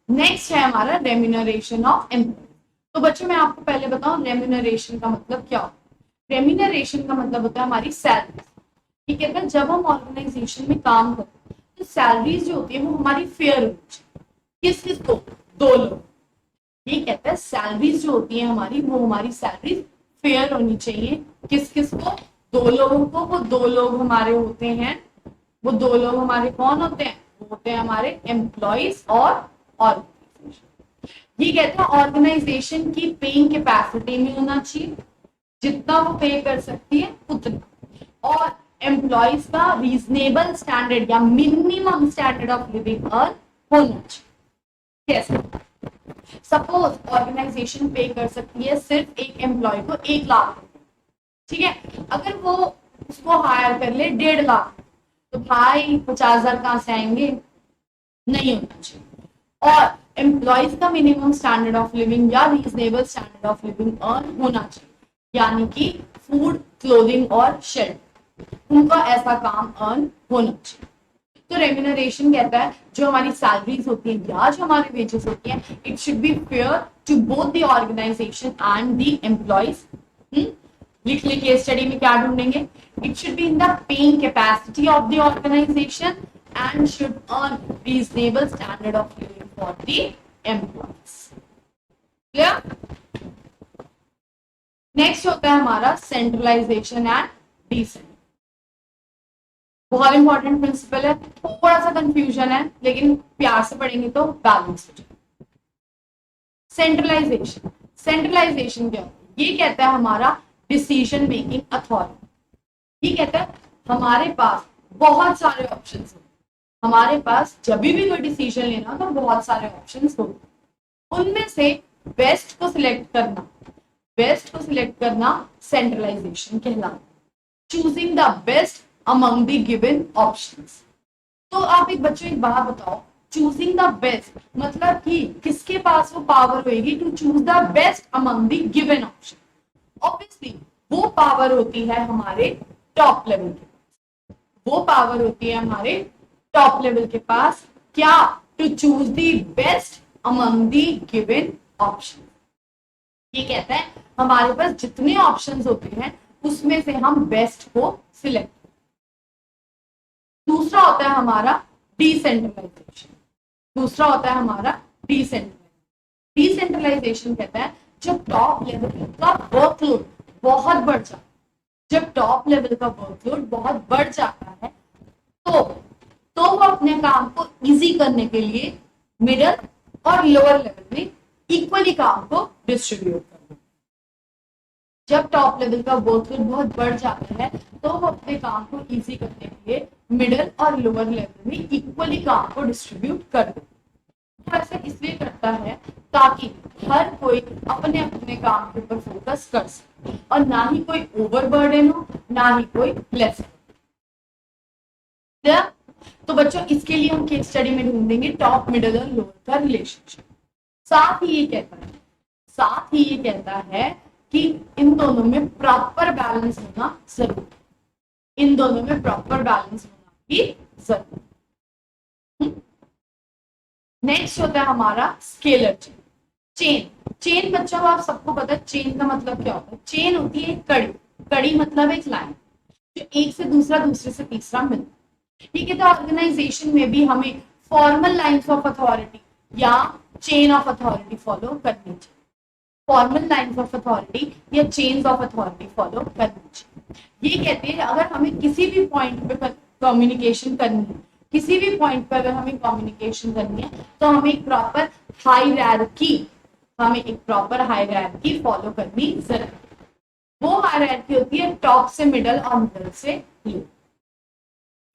नेक्स्ट है हमारा रेम्यूनरेशन ऑफ एम्प्लॉय। तो बच्चों मैं आपको पहले बताऊं रेम्यूनरेशन का मतलब क्या होता है। रेम्यूनरेशन का मतलब होता है हमारी सैलरी। ठीक है, तो जब हम ऑर्गेनाइजेशन में काम करते हैं तो सैलरीज जो होती है वो हमारी फेयर होनी चाहिए। किस किस को? दो लोग। ये कहता है सैलरीज जो होती है हमारी, वो हमारी सैलरीज फेयर होनी चाहिए। किस किस को? दो लोगों को। वो दो लोग हमारे होते हैं, वो दो लोग हमारे कौन होते हैं? वो होते हैं हमारे एम्प्लॉइज और ऑर्गेनाइजेशन। ये कहता है ऑर्गेनाइजेशन की पेइंग कैपेसिटी में होना चाहिए, जितना वो पे कर सकती है उतना, और एम्प्लॉइज का रीजनेबल स्टैंडर्ड या minimum standard of living earn होना चाहिए। कैसे? सपोज ऑर्गेनाइजेशन पे कर सकती है सिर्फ एक एम्प्लॉय को 1 लाख, ठीक है, अगर वो उसको हायर कर ले 1.5 लाख, तो भाई 50,000 कहाँ से आएंगे, नहीं होना चाहिए। और एम्प्लॉयज का मिनिमम स्टैंडर्ड ऑफ लिविंग या reasonable standard of living earn होना चाहिए, यानी कि फूड, क्लोथिंग और शेल्टर, उनका ऐसा काम अर्न होना चाहिए। तो रेम्यूनरेशन कहता है जो हमारी सैलरीज होती है या जो हमारे वेजेस होती हैं, it should be fair to both the organisation and the employees. लिख ली केस स्टडी में क्या ढूंढेंगे, it should be in the paying capacity of the organisation and should earn reasonable standard of living for the employees. Clear? Next होता है हमारा centralisation and decentralisation. बहुत important principle है, थोड़ा सा कंफ्यूजन है लेकिन प्यार से पढ़ेंगे तो बैलेंस हो जाएगा। सेंट्रलाइजेशन, सेंट्रलाइजेशन क्या है, ये कहता है हमारा डिसीजन मेकिंग अथॉरिटी। ये कहता है हमारे पास बहुत सारे ऑप्शंस हैं, हमारे पास जब भी कोई डिसीजन लेना तो बहुत सारे ऑप्शंस होते हैं, उनमें से बेस्ट को सिलेक्ट करना, बेस्ट को सिलेक्ट करना सेंट्रलाइजेशन कहलाता है। Choosing the best among the given options. तो आप एक बच्चों एक बात बताओ, चूजिंग द बेस्ट मतलब कि किसके पास वो पावर होगी to choose the best among the given option. Obviously वो पावर होती है हमारे टॉप लेवल के पास, वो पावर होती है हमारे टॉप लेवल के पास, क्या, to choose the best among the given option. ये कहता है हमारे पास जितने ऑप्शंस होते हैं उसमें से हम बेस्ट को सिलेक्ट। दूसरा होता है हमारा डिसेंट्रलाइजेशन, दूसरा होता है हमारा डिसेंट्रलाइजेशन। डिसेंट्रलाइजेशन कहता है जब टॉप लेवल का वर्कलोड बहुत बढ़ जाता है, जब टॉप लेवल का वर्कलोड बहुत बढ़ जाता है तो वो अपने काम को इजी करने के लिए मिडिल और लोअर लेवल में इक्वली काम को डिस्ट्रीब्यूट करना। जब टॉप लेवल का वर्कलोड बहुत बढ़ जाता है तो वो अपने काम को इजी करने के लिए मिडिल और लोअर लेवल में इक्वली काम को डिस्ट्रीब्यूट कर दे। तो ऐसा इसलिए करता है ताकि हर कोई अपने अपने काम के ऊपर फोकस कर सके और ना ही कोई ओवरबर्डन हो ना ही कोई लेस। तो बच्चों इसके लिए हम केस स्टडी में ढूंढेंगे टॉप, मिडिल और लोअर का रिलेशनशिप। साथ ही ये कहता है कि इन दोनों में प्रॉपर बैलेंस होना जरूरी, इन दोनों में प्रॉपर बैलेंस होना भी जरूरी। नेक्स्ट होता है हमारा स्केलर चेन। चेन बच्चों आप सबको पता है चेन का मतलब क्या होता है। चेन होती है एक कड़ी, कड़ी मतलब एक लाइन जो एक से दूसरा, दूसरे से तीसरा मिलता है। ठीक है, तो ऑर्गेनाइजेशन में भी हमें फॉर्मल लाइंस ऑफ अथॉरिटी या चेन ऑफ अथॉरिटी फॉलो करनी चाहिए, फॉर्मल लाइंस ऑफ अथॉरिटी या चेन्स ऑफ अथॉरिटी फॉलो करनी चाहिए। ये कहते हैं अगर हमें किसी भी पॉइंट पे कम्युनिकेशन करनी है, किसी भी पॉइंट पर अगर हमें कम्युनिकेशन करनी है तो हमें एक प्रॉपर हायरार्की फॉलो करनी जरूरी है। वो हायरार्की होती है टॉप से मिडल और मिडल से लो।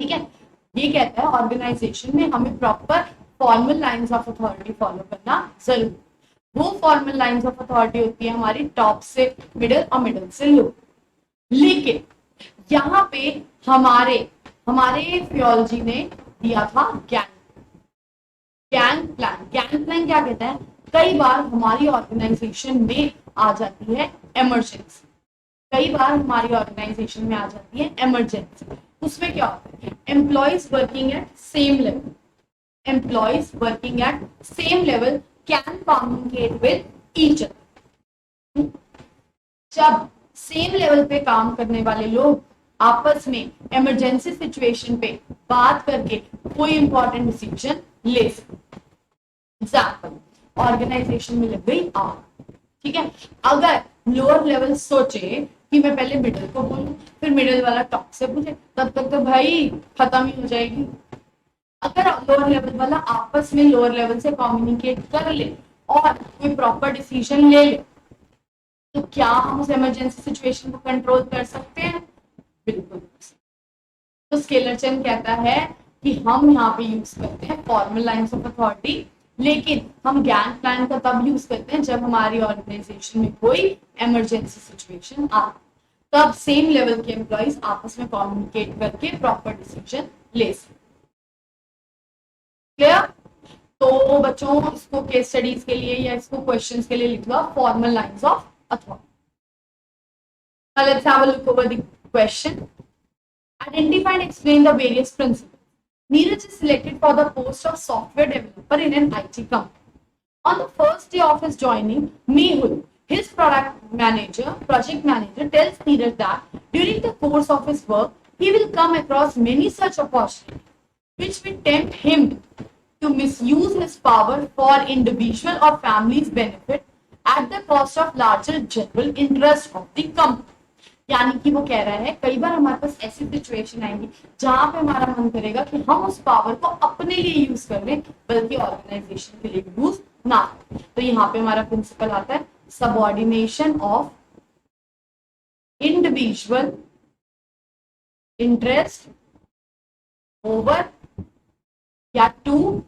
ठीक है, ये कहता है ऑर्गेनाइजेशन में हमें proper formal lines of authority follow करना जरूरी। वो फॉर्मल लाइंस ऑफ अथॉरिटी होती है हमारी टॉप से मिडल और मिडल से लो। लेकिन यहाँ पे हमारे फियोलॉजी ने दिया था गैंग प्लान। गैंग प्लान क्या कहता है, कई बार हमारी ऑर्गेनाइजेशन में आ जाती है इमरजेंसी, कई बार हमारी ऑर्गेनाइजेशन में आ जाती है इमरजेंसी। उसमें क्या होता है, employees working at same level, employees working at same level can communicate with each other. जब सेम लेवल पे काम करने वाले लोग आपस में इमरजेंसी सिचुएशन पे बात करके कोई इंपॉर्टेंट डिसीजन ले सकते। एग्जाम्पल, ऑर्गेनाइजेशन में लग गई आग। ठीक है, अगर लोअर लेवल सोचे कि मैं पहले मिडिल को बोलूं फिर मिडिल वाला टॉप से पूछे, तब तक तो भाई खत्म ही हो जाएगी। अगर लोअर लेवल वाला आपस में लोअर लेवल से कम्युनिकेट कर ले और कोई प्रॉपर डिसीजन ले ले तो क्या हम उस इमरजेंसी सिचुएशन को कंट्रोल कर सकते हैं? बिल्कुल। तो स्केलर चेन कहता है कि हम यहाँ पे यूज करते हैं फॉर्मल लाइंस ऑफ अथॉरिटी, लेकिन हम गैंग प्लान का तब यूज करते हैं जब हमारी ऑर्गेनाइजेशन में कोई इमरजेंसी सिचुएशन आए। तब सेम लेवल के एम्प्लॉइज आपस में कम्युनिकेट करके प्रॉपर डिसीजन ले सकते। क्लियर? तो बच्चों इसको केस स्टडीज के लिए या इसको क्वेश्चंस के लिए लिख लो formal lines of authority. Now let's have a look over the question. Identify and explain the various principles. Neeraj is selected for the post of software developer in an IT company. On the first day of his joining, Mehul, his project manager, tells Neeraj that during the course of his work, he will come across many such opportunities which will tempt him to misuse his power for individual or family's benefit at the cost of larger general interest of the company. यानी कि वो कह रहा है कई बार हमारे पास ऐसी situation आएंगी जहां पे हमारा मन करेगा कि हम उस पावर को अपने लिए यूज कर लें बल्कि ऑर्गेनाइजेशन के लिए यूज ना। तो यहाँ पे हमारा प्रिंसिपल आता है subordination of individual interest over या टू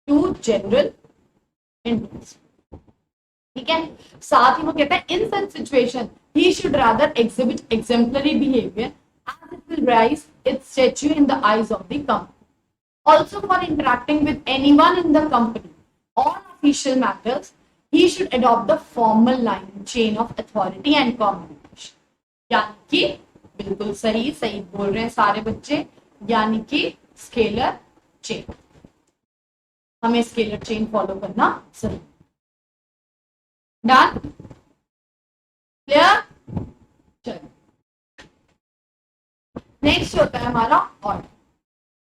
जनरल इंटरेस्ट। ठीक है, साथ ही वो कहता है in such situation he should rather exhibit exemplary behaviour as it will rise its statue in the eyes of the company. Also for interacting with anyone in the company on official matters he should adopt the formal line chain of authority and communication. यानी कि बिल्कुल सही सही बोल रहे हैं सारे बच्चे, यानी कि स्केलर चेन, हमें स्केलर चेन फॉलो करना जरूरी। डन? क्लियर? चलो नेक्स्ट होता है हमारा ऑर्डर।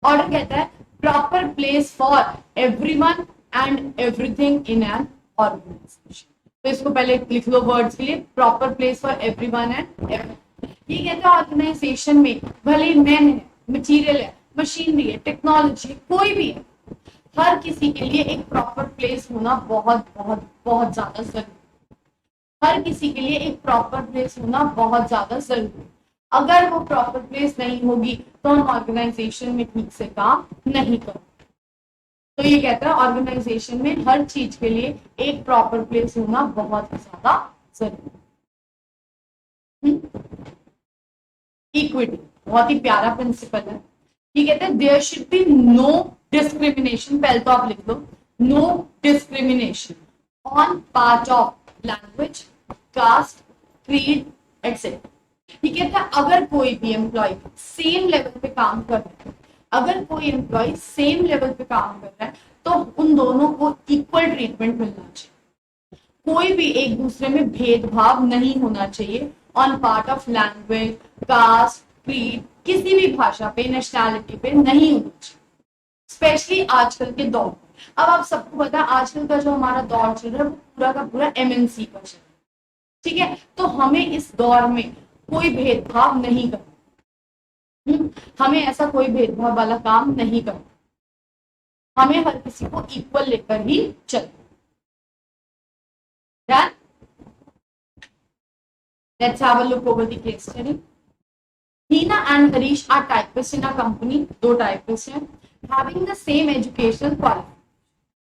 ऑर्डर कहता है proper place for everyone and everything in an organisation. तो इसको पहले लिख लो वर्ड्स के लिए, proper place for everyone and everything. ये कहता है ऑर्गेनाइजेशन में भले मैन है, मटीरियल है, मशीनरी है, टेक्नोलॉजी, कोई भी है, हर किसी के लिए एक प्रॉपर प्लेस होना बहुत बहुत बहुत ज्यादा जरूरी। हर किसी के लिए एक प्रॉपर प्लेस होना बहुत ज्यादा जरूरी। अगर वो प्रॉपर प्लेस नहीं होगी तो हम ऑर्गेनाइजेशन में ठीक से काम नहीं करेंगे। तो ये कहता है ऑर्गेनाइजेशन में हर चीज के लिए एक प्रॉपर प्लेस होना बहुत ज्यादा जरूरी। इक्विटी बहुत ही प्यारा प्रिंसिपल है। ये कहते हैं there should be no discrimination, पहले तो आप लिख दो no discrimination on part of language, caste, creed etcetera. ये कहता है अगर कोई भी एम्प्लॉय सेम लेवल पे काम कर रहा है, अगर कोई एम्प्लॉय सेम लेवल पे काम कर रहा है तो उन दोनों को इक्वल ट्रीटमेंट मिलना चाहिए। कोई भी एक दूसरे में भेदभाव नहीं होना चाहिए on part of language, caste, creed, किसी भी भाषा पे, नेशनैलिटी पे नहीं होना चाहिए, स्पेशली आजकल के दौर में। अब आप सबको पता है आजकल का जो हमारा दौर चल रहा है वो पूरा का पूरा एमएनसी का चल रहा है। ठीक है, तो हमें इस दौर में कोई भेदभाव नहीं करना, हमें ऐसा कोई भेदभाव वाला काम नहीं करना, हमें हर किसी को इक्वल लेकर ही चलना। Done? Let's have a look over the case study. Hina and Harish are typists in a company, दो typists हैं, having the same educational qualification.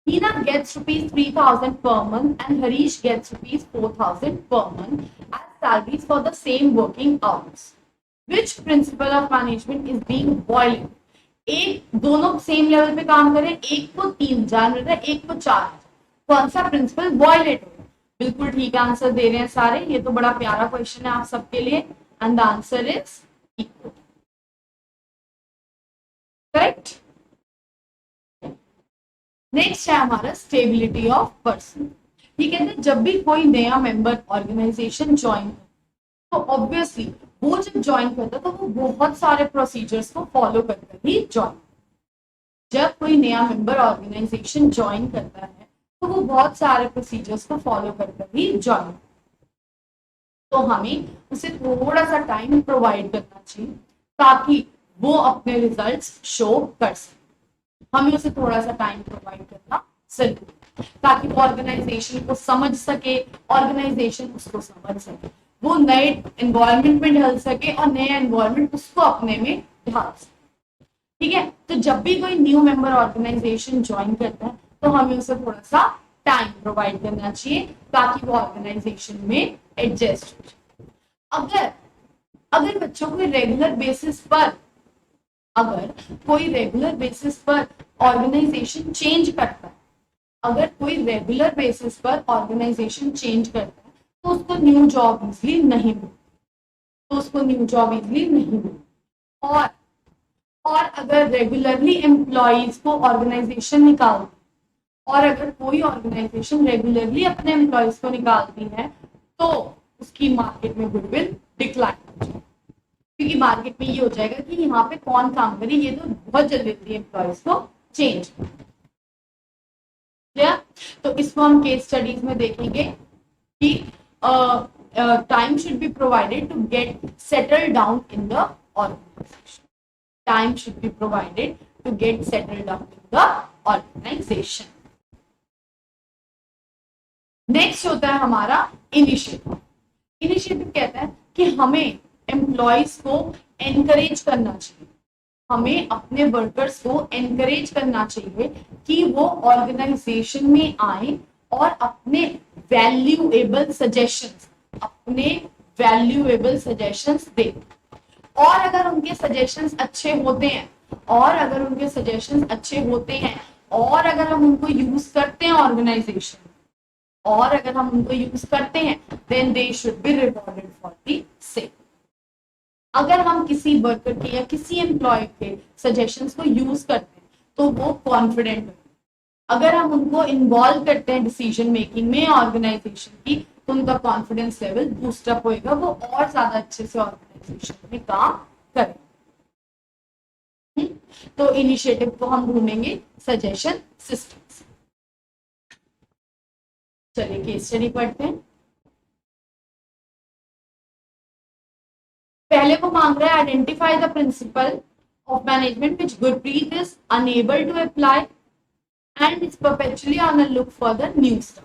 Hina gets rupees 3,000 per month and Harish gets rupees 4,000 per month as salaries for the same working hours. Which principle of management is being violated? एक दोनों same level पे काम करें, एक को 3,000 मिल रहा है, एक को 4,000, कौन सा प्रिंसिपल वायलेट हो? बिल्कुल ठीक आंसर दे रहे हैं सारे। ये तो बड़ा प्यारा क्वेश्चन है आप सबके लिए and the answer is equal. Correct. Next है हमारा स्टेबिलिटी ऑफ पर्सन। ये कहते हैं जब भी कोई नया मेंबर ऑर्गेनाइजेशन ज्वाइन तो ऑब्वियसली वो जब ज्वाइन करता है तो वो बहुत सारे प्रोसीजर्स को फॉलो करकर ही ज्वाइन। जब कोई नया मेंबर ऑर्गेनाइजेशन ज्वाइन करता है तो वो बहुत सारे प्रोसीजर्स को फॉलो करकर ही ज्वाइन। तो हमें उसे थोड़ा सा टाइम प्रोवाइड करना चाहिए ताकि वो अपने रिजल्ट्स शो कर सके। हमें उसे थोड़ा सा टाइम प्रोवाइड करना जरूरी ताकि वो ऑर्गेनाइजेशन को समझ सके, ऑर्गेनाइजेशन उसको समझ सके, वो नए एनवायरनमेंट में ढल सके और नया एनवायरनमेंट उसको अपने में ढाल सके। ठीक है, तो जब भी कोई न्यू मेंबर ऑर्गेनाइजेशन ज्वाइन करता है तो हमें उसे थोड़ा सा टाइम प्रोवाइड करना चाहिए ताकि वो ऑर्गेनाइजेशन में एडजस्ट। अगर अगर बच्चों को रेगुलर बेसिस पर अगर कोई रेगुलर बेसिस पर ऑर्गेनाइजेशन चेंज करता है, अगर कोई रेगुलर बेसिस पर ऑर्गेनाइजेशन चेंज करता है तो उसको न्यू जॉब इजली नहीं मिलती, तो उसको न्यू जॉब इजली नहीं मिलती। और अगर रेगुलरली एम्प्लॉयज को ऑर्गेनाइजेशन निकालती, और अगर कोई ऑर्गेनाइजेशन रेगुलरली अपने एम्प्लॉयज को निकालती है तो उसकी मार्केट में गुडविल डिक्लाइन हो जाएगी, क्योंकि मार्केट में ये हो जाएगा कि यहाँ पे कौन काम करे, ये तो बहुत जल्दी एम्प्लॉयज को चेंज। तो इसको हम केस स्टडीज में देखेंगे कि time should be provided to get settle down in the organisation. Time should be provided to get settle down in the organisation. Next होता है हमारा इनिशिएटिव। इनिशिएटिव कहता है कि हमें एम्प्लॉयज को एनकरेज करना चाहिए, हमें अपने वर्कर्स को एनकरेज करना चाहिए कि वो ऑर्गेनाइजेशन में आए और अपने वैल्यूएबल सजेशंस दें। और अगर उनके सजेशंस अच्छे होते हैं और अगर हम उनको यूज करते हैं ऑर्गेनाइजेशन, और अगर हम उनको यूज करते हैं then they should be rewarded for the same. अगर हम किसी वर्कर के या किसी एम्प्लॉय के सजेशंस को यूज करते हैं तो वो कॉन्फिडेंट होते हैं। अगर हम उनको इन्वॉल्व करते हैं डिसीजन मेकिंग में ऑर्गेनाइजेशन की तो उनका कॉन्फिडेंस लेवल बूस्टअप होएगा, वो और ज्यादा अच्छे से ऑर्गेनाइजेशन में काम करें। तो इनिशिएटिव को हम ढूंढेंगे सजेशन सिस्टम्स। चलिए केस स्टडी पढ़ते हैं। पहले को मांग रहा है identify the principle of management which Gurpreet is unable to apply and is perpetually on a look for the new staff.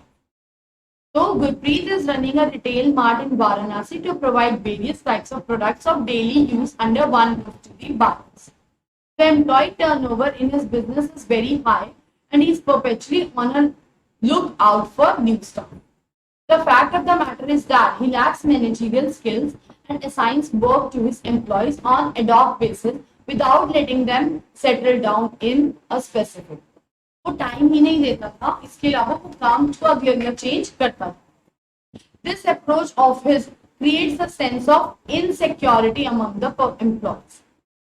तो Gurpreet is running a retail mart in Varanasi to provide various types of products of daily use under one roof to the buyers. The employee turnover in his business is very high and he is perpetually on a lookout for new staff. The fact of the matter is that he lacks managerial skills and assigns work to his employees on ad hoc basis without letting them settle down in a specific. वो time ही नहीं देता था, इसके अलावा वो काम को अगले चेंज करता था। This approach of his creates a sense of insecurity among the employees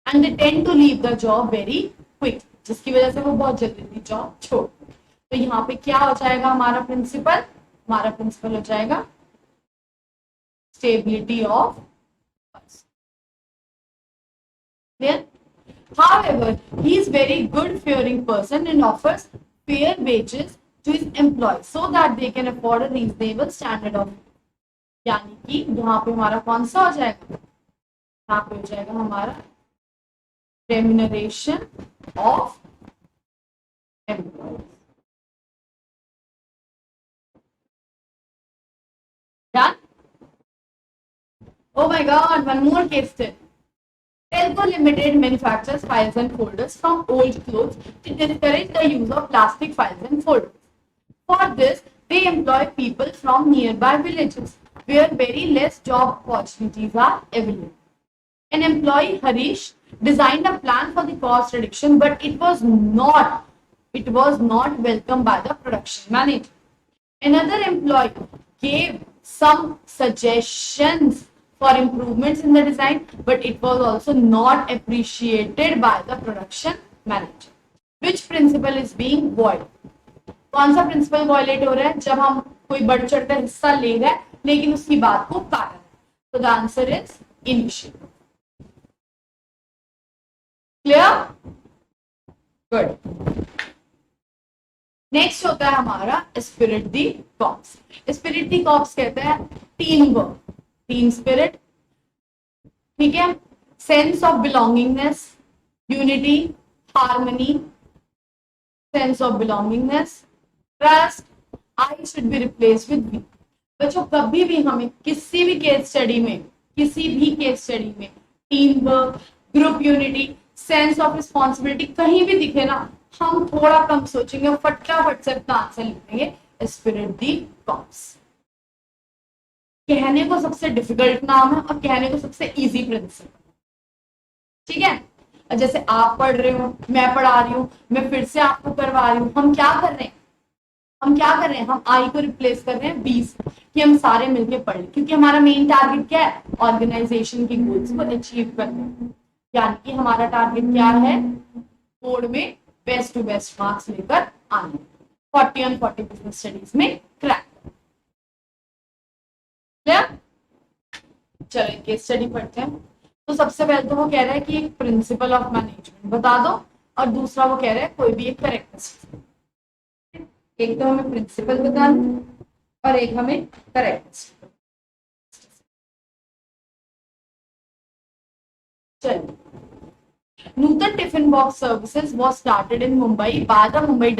and they tend to leave the job very quickly, जिसकी वजह से वो बहुत जल्दी जॉब छोड़ते हैं। तो यहाँ पे क्या हो जाएगा हमारा प्रिंसिपल? हमारा प्रिंसिपल हो जाएगा stability of clear. However, he is very good fearing person and offers fair wages to his employees so that they can afford a reasonable standard of living. यानी कि यहाँ पे हमारा कौन सा हो जाएगा? यहाँ पे हो जाएगा हमारा remuneration of employees. Done? Oh my God! One more case study. Telco Limited manufactures files and folders from old clothes to discourage the use of plastic files and folders. For this, they employ people from nearby villages where very less job opportunities are available. An employee, Harish, designed a plan for the cost reduction, but it was not welcomed by the production manager. Another employee gave some suggestions for improvements in the design, but it was also not appreciated by the production manager. Which principle is being violated? कौन सा principal violet हो रहा है? जब हम कोई बढ़ चढ़कर हिस्सा ले रहे हैं लेकिन उसकी बात को काट रहे हैं। तो the answer is initiative. Clear? Good. Next होता है हमारा spirit de corps. Spirit de corps कहते हैं टीम वर्क, टीम स्पिरिट, ठीक है, sense of belongingness, unity, harmony, sense of belongingness, trust, I should be replace with we. बच्चों कभी भी हमें किसी भी केस स्टडी में team work, group unity, sense of responsibility कहीं भी दिखे ना, हम थोड़ा कम सोचेंगे, फटाफट से अपना आंसर लिख देंगे स्पिरिट दी कॉर्प्स। कहने को सबसे डिफिकल्ट नाम है और कहने को सबसे इजी प्रिंसिपल। ठीक है, जैसे आप पढ़ रहे हो, मैं पढ़ा रही हूँ, मैं फिर से आपको करवा रही हूँ, हम क्या कर रहे हैं, हम आई को रिप्लेस कर रहे हैं 20 कि हम सारे मिलके पढ़ लें, क्योंकि हमारा मेन टारगेट क्या है, ऑर्गेनाइजेशन की गोल्स को अचीव करना। यानी कि हमारा टारगेट क्या है, बोर्ड में बेस्ट टू बेस्ट मार्क्स लेकर आने, 40 on 40 बिजनेस स्टडीज में क्रैक। चलो केस स्टडी पढ़ते हैं। तो सबसे पहले तो वो कह रहा है कि एक प्रिंसिपल ऑफ मैनेजमेंट बता दो, और दूसरा वो कह रहा है कोई भी एक करेक्टरिस्टिक। एक तो हमें प्रिंसिपल बताना और एक हमें करेक्टरिस्टिक। चलिए, Newton Tiffin Box Services was started in Mumbai by the Mumbai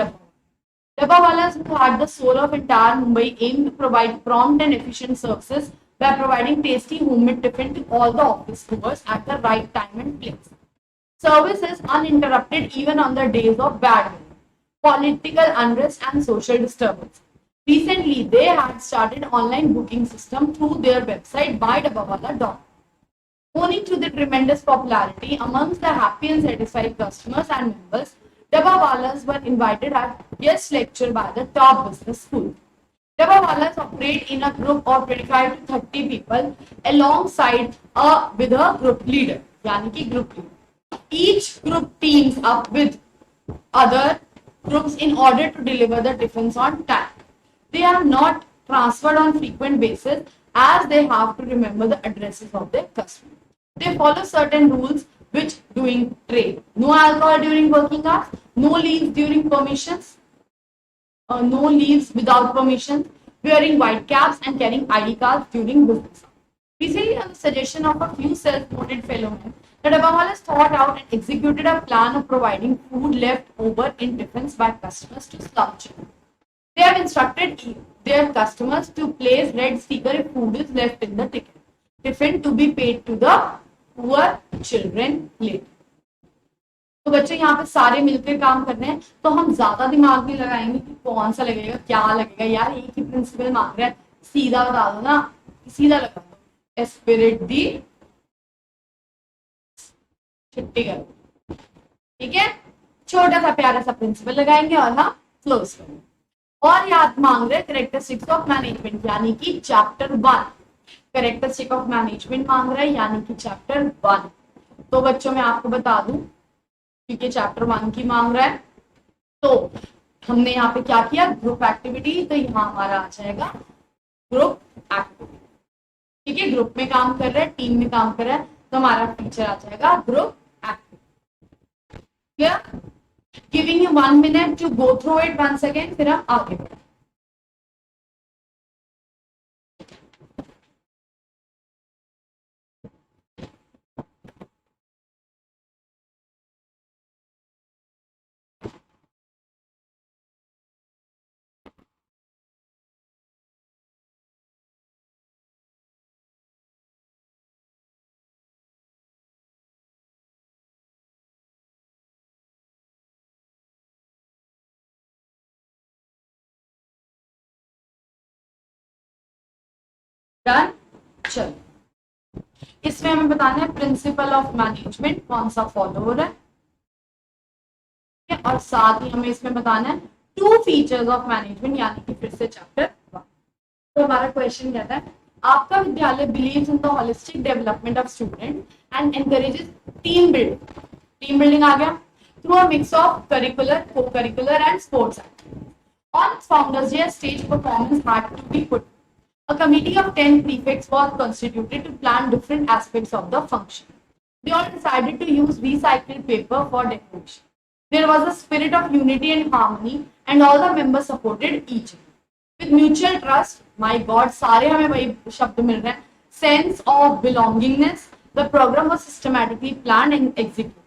Dabbawalas, who had the soul of entire Mumbai, aimed to provide prompt and efficient services by providing tasty homemade tiffin to all the office goers at the right time and place. Service is uninterrupted even on the days of bad weather, political unrest and social disturbance. Recently, they had started online booking system through their website buydabbawala.com. Owing to the tremendous popularity amongst the happy and satisfied customers and members, Dabbawalas were invited as guest lecture by the top business school. Dabbawalas operate in a group of 25 to 30 people alongside with a group leader, yani ki group leader. Each group teams up with other groups in order to deliver the tiffins on time. They are not transferred on frequent basis as they have to remember the addresses of their customers. They follow certain rules which doing trade. No alcohol during working hours, no leaves during permissions, no leaves without permission, wearing white caps and carrying ID cards during business. Recently, on the suggestion of a few self-noted fellow men, the Dabbawalas thought out and executed a plan of providing food left over in tiffins by customers to slum children. They have instructed their customers to place red sticker if food is left in the tiffin to be paid to the poor children later. तो बच्चे यहाँ पे सारे मिलकर काम कर रहे हैं, तो हम ज्यादा दिमाग नहीं लगाएंगे कि कौन सा लगेगा, क्या लगेगा, यार एक ही प्रिंसिपल मांग रहा है, सीधा बता दो ना, सीधा लगा दो, एस्पिरिट दी छुट्टी करो। ठीक है, छोटा सा प्यारा सा प्रिंसिपल लगाएंगे और हम क्लोज करेंगे। और याद मांग रहे कैरेक्टरिस्टिक्स ऑफ मैनेजमेंट, यानी कि चैप्टर 1 कैरेक्टरिस्टिक ऑफ मैनेजमेंट मांग रहा है, यानी कि चैप्टर 1। तो बच्चों मैं आपको बता दूं, क्योंकि चैप्टर 1 की मांग रहा है, तो हमने यहाँ पे क्या किया, ग्रुप एक्टिविटी, तो यहाँ हमारा आ जाएगा ग्रुप एक्टिविटी। ठीक है, ग्रुप में काम कर रहा है, टीम में काम कर रहा है, तो हमारा फीचर आ जाएगा group activity. Clear? Giving you 1 minute to go through it once again, फिर हम आगे बढ़े। डन। चलो, इसमें हमें बताना है प्रिंसिपल ऑफ मैनेजमेंट कौन सा फॉलो हो रहा है, और साथ ही हमें इसमें बताना है 2 फीचर्स ऑफ मैनेजमेंट, यानी कि फिर से चैप्टर 1। तो हमारा क्वेश्चन कहता है, आपका विद्यालय believes in the holistic development of student and encourages team building. Team building आ गया through a mix of curricular, co-curricular and sports activities. On its founders day, stage performance had to be put. A committee of 10 prefects was constituted to plan different aspects of the function. They all decided to use recycled paper for decoration. There was a spirit of unity and harmony, and all the members supported each other. With mutual trust, my God, सारे हमें वही शब्द मिल रहे हैं, sense of belongingness, the program was systematically planned and executed.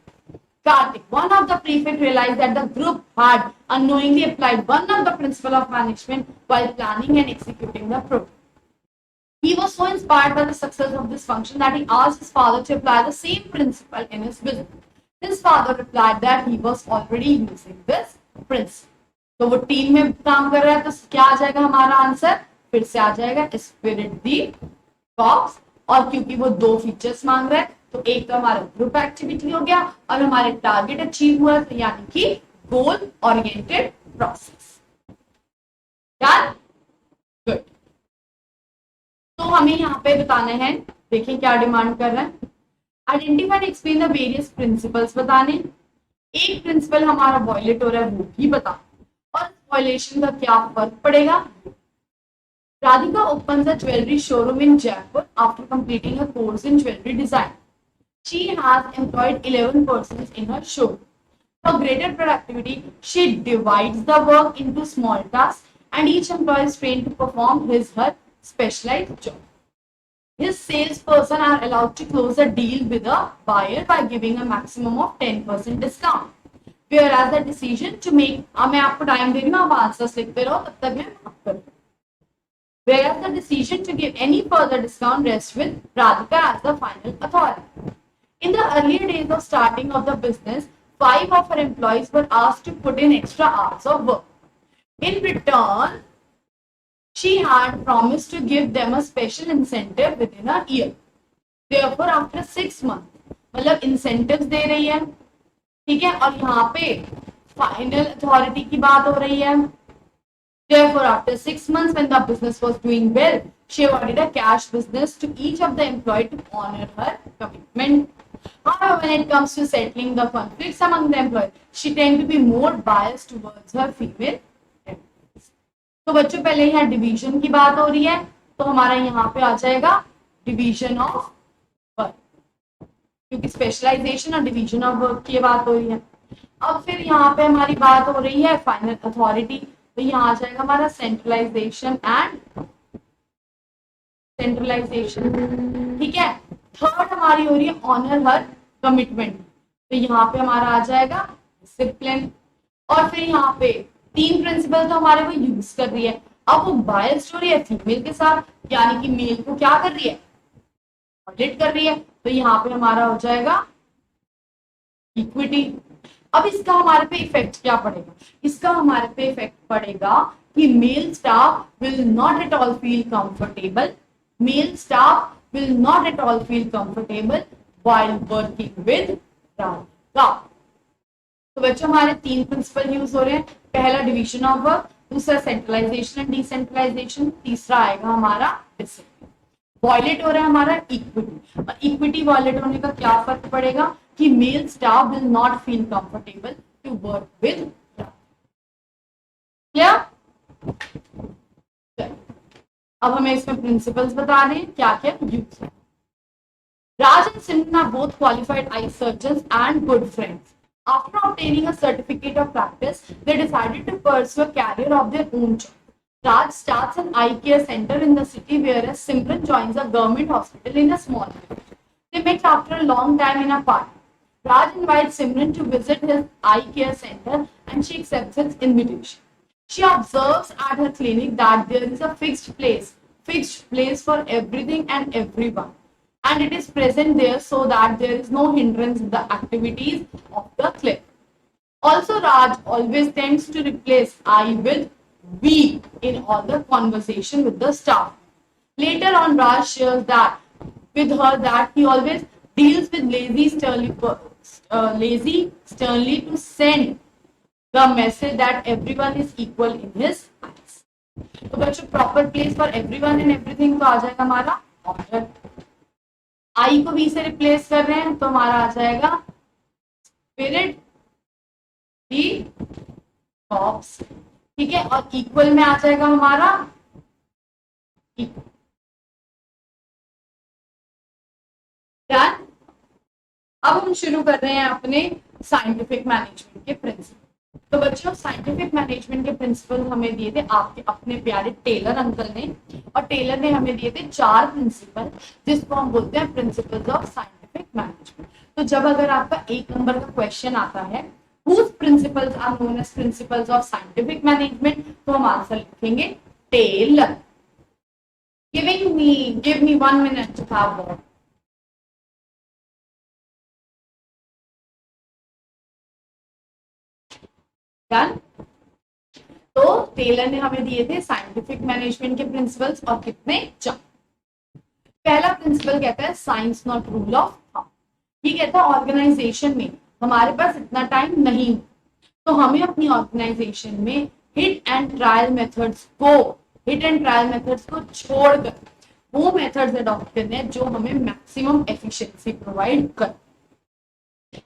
Kartik, one of the prefects, realized that the group had unknowingly applied one of the principles of management while planning and executing the program. He was so inspired by the success of this function that he asked his father to apply the same principle in his business. His father replied that he was already using this principle. तो वो team में काम कर रहा है, तो क्या आ जाएगा हमारा आंसर, फिर से आ जाएगा स्पिरिट दी कॉप्स, और क्योंकि वो दो फीचर्स मांग रहा है तो एक तो हमारा ग्रुप एक्टिविटी हो गया और हमारे टारगेट अचीव हुआ, तो यानी कि goal oriented process. Done, good. तो हमें यहाँ पे बताना है, देखिए क्या डिमांड कर रहा है, identify and explain the various principles बताने। एक प्रिंसिपल हमारा वॉयलेट हो रहा है वो भी बता, और वॉयलेशन का क्या फर्क पड़ेगा। Radhika opens a jewelry showroom in Jaipur after completing a course in jewelry design. She has employed 11 persons in her showroom. For greater productivity, she divides the work into small tasks and each employee is trained to perform his/her specialized job. His salesperson are allowed to close a deal with a buyer by giving a maximum of 10% discount. Whereas the decision to make, मैं आपको time दे रही हूँ, आप answers लिखते रहो तब तक मैं बात करूँ. Whereas the decision to give any further discount rests with Radhika as the final authority. In the earlier days of starting of the business, 5 of her employees were asked to put in extra hours of work. In return, she had promised to give them a special incentive within a year. Therefore, after 6 months, मतलब incentives दे रही है, ठीक है, और यहाँ पे final authority की बात हो रही है. Therefore, after 6 months, when the business was doing well, she awarded a cash business to each of the employees to honor her commitment. However, when it comes to settling the conflicts among the employees, she tended to be more biased towards her female employees. तो बच्चों पहले यहाँ division की बात हो रही है, तो हमारा यहाँ पे आ जाएगा डिवीजन ऑफ वर्क, क्योंकि स्पेशलाइजेशन और डिवीजन ऑफ वर्क की बात हो रही है. अब फिर यहाँ पे हमारी बात हो रही है फाइनल अथॉरिटी, तो यहाँ आ जाएगा हमारा सेंट्रलाइजेशन एंड सेंट्रलाइजेशन, ठीक है. थर्ड हमारी हो रही है ऑनर हर कमिटमेंट, तो यहाँ पे हमारा आ जाएगा डिसिप्लिन. और फिर यहाँ पे 3 प्रिंसिपल तो हमारे वो यूज कर रही है. अब वो बायस्ड हो रही है फीमेल के साथ, यानी कि मेल को क्या कर रही है, ऑडिट कर रही है, तो यहाँ पे हमारा हो जाएगा इक्विटी. अब इसका हमारे पे इफेक्ट क्या पड़ेगा, इसका हमारे पे इफेक्ट पड़ेगा कि male staff will not at all feel comfortable, mail staff will not at all feel comfortable while working with Radhika. तो बच्चों हमारे 3 प्रिंसिपल यूज हो रहे हैं, पहला डिवीजन ऑफ वर्क, दूसरा सेंट्रलाइजेशन एंड डिसेंट्रलाइजेशन, तीसरा आएगा हमारा डिसिप्लिन. वॉयलेट हो रहा है हमारा इक्विटी, और इक्विटी वॉयलेट होने का क्या फर्क पड़ेगा कि male staff will not feel comfortable to work with. Clear? अब हमें इसमें प्रिंसिपल्स बता रहे हैं क्या क्या यूज है. Raj and Simran are both qualified eye surgeons and good friends. After obtaining a certificate of practice, they decided to pursue a career of their own choice. Raj starts an eye care center in the city, whereas Simran joins a government hospital in a small village. They met after a long time in a party. Raj invites Simran to visit his eye care center and she accepts his invitation. She observes at her clinic that there is a fixed place for everything and everyone. And it is present there so that there is no hindrance in the activities of the clinic. Also, Raj always tends to replace I with we in all the conversation with the staff. Later on, Raj shares that with her that he always deals with lazy sternly to send the message that everyone is equal in his eyes. तो बच्चों proper place for everyone and everything तो आ जाएगा हमारा order. आई को B से replace कर रहे हैं तो हमारा आ जाएगा स्पिरिट दी कॉप्स, ठीक है, और इक्वल में आ जाएगा हमारा डन. अब हम शुरू कर रहे हैं अपने साइंटिफिक मैनेजमेंट के प्रिंसिपल. तो बच्चों साइंटिफिक मैनेजमेंट के प्रिंसिपल हमें दिए थे आपके अपने प्यारे टेलर अंकल ने, और टेलर ने हमें दिए थे 4 प्रिंसिपल जिसको हम बोलते हैं प्रिंसिपल्स ऑफ साइंटिफिक मैनेजमेंट. तो जब अगर आपका 1 नंबर का क्वेश्चन आता है whose principles are known as principles of scientific management, तो हम आंसर लिखेंगे Taylor. give me 1 minute to have that. Done. तो टेलर ने हमें दिए थे साइंटिफिक मैनेजमेंट के प्रिंसिपल्स और कितने 4। पहला प्रिंसिपल कहता है science not rule of thumb. ये कहता है ऑर्गेनाइजेशन में हमारे पास इतना टाइम नहीं, तो हमें अपनी ऑर्गेनाइजेशन में हिट एंड ट्रायल मेथड्स को छोड़कर वो मेथड्स अडॉप्ट करने हैं जो हमें मैक्सिमम एफिशिएंसी प्रोवाइड कर।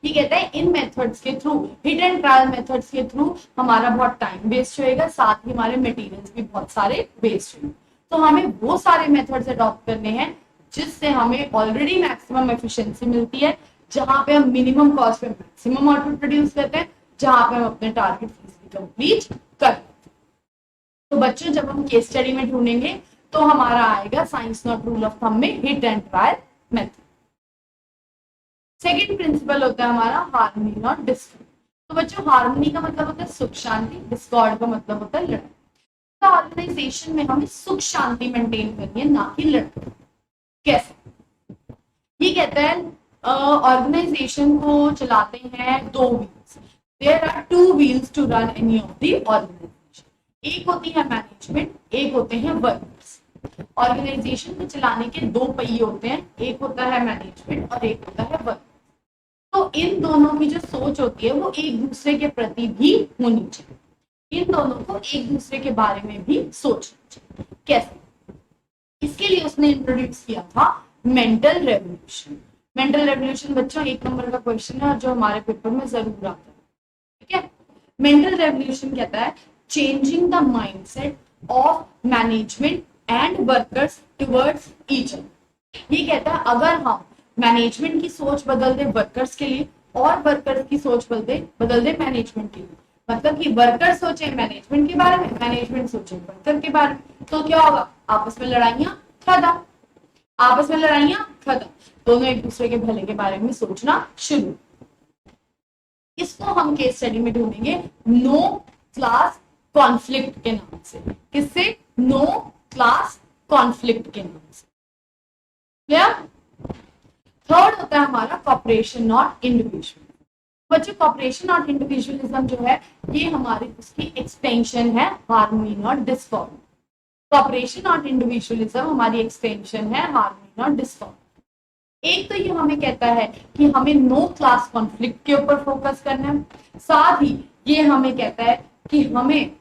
ये कहता है इन मेथड्स के through, hit and trial methods के थ्रू हमारा बहुत टाइम वेस्ट होएगा, साथ ही हमारे मटेरियल्स भी बहुत सारे वेस्ट होंगे। तो हमें वो सारे मेथड्स अडॉप्ट करने हैं जिससे हमें ऑलरेडी मैक्सिमम एफिशिएंसी मिलती है, जहां पे हम मिनिमम कॉस्ट पे मैक्सिमम आउटपुट प्रोड्यूस करते हैं, जहां पे हम अपने टारगेट इजीली कंप्लीट कर। तो बच्चों जब हम केस स्टडी में ढूंढेंगे तो हमारा आएगा science not rule of thumb में hit and trial method. Second principle होता है हमारा हार्मनी नॉट डिस्कॉर्ड। तो बच्चों हार्मनी का मतलब होता है सुख शांति, डिस्कॉर्ड का मतलब होता है लड़ाई। तो ऑर्गेनाइजेशन में हमें सुख शांति मेंटेन करनी है, ना कि लड़ाई। कैसे? ये कहता है ऑर्गेनाइजेशन को चलाते हैं 2 wheels. There are 2 wheels to run any of the organisation. एक होती है मैनेजमेंट, एक होते हैं वर्कर्स। ऑर्गेनाइजेशन को चलाने के 2 पहिए होते हैं, एक होता है मैनेजमेंट और एक होता है वर्कर। तो इन दोनों की जो सोच होती है वो एक दूसरे के प्रति भी होनी चाहिए। इन दोनों को एक दूसरे के बारे में भी सोचना चाहिए। कैसे? इसके लिए उसने इंट्रोड्यूस किया था मेंटल रेवोल्यूशन। मेंटल रेवोल्यूशन बच्चों 1 नंबर का क्वेश्चन है और जो हमारे पेपर में जरूर आता है। ठीक है, मेंटल रेवोल्यूशन कहता है changing the mindset of management and workers towards each other. ये कहता है अगर हम मैनेजमेंट की सोच बदल दे वर्कर्स के लिए और वर्कर्स की सोच बदल दे मैनेजमेंट के लिए, मतलब कि वर्कर सोचे मैनेजमेंट के बारे में, मैनेजमेंट सोचे वर्कर के बारे में, तो क्या होगा? आपस में लड़ाइयां खत्म, आपस में लड़ाइयां खत्म, दोनों एक दूसरे के भले के बारे में सोचना शुरू। इसको हम केस स्टडी में ढूंढेंगे नो क्लास कॉन्फ्लिक्ट के नाम से। किससे? नो क्लास कॉन्फ्लिक्ट के नाम से। क्लियर? थर्ड होता है हमारा कॉपरेशन नॉट इंडिविजुअल। बच्चों कॉपरेशन नॉट इंडिविजुअलिज्म जो है ये हमारी उसकी एक्सटेंशन है harmony not discord. Cooperation not individualism हमारी एक्सटेंशन है हार्मनी नॉट डिस्कॉर्ड। एक तो ये हमें कहता है कि हमें नो क्लास कॉन्फ्लिक्ट के ऊपर फोकस करना है, साथ ही ये हमें कहता है कि हमें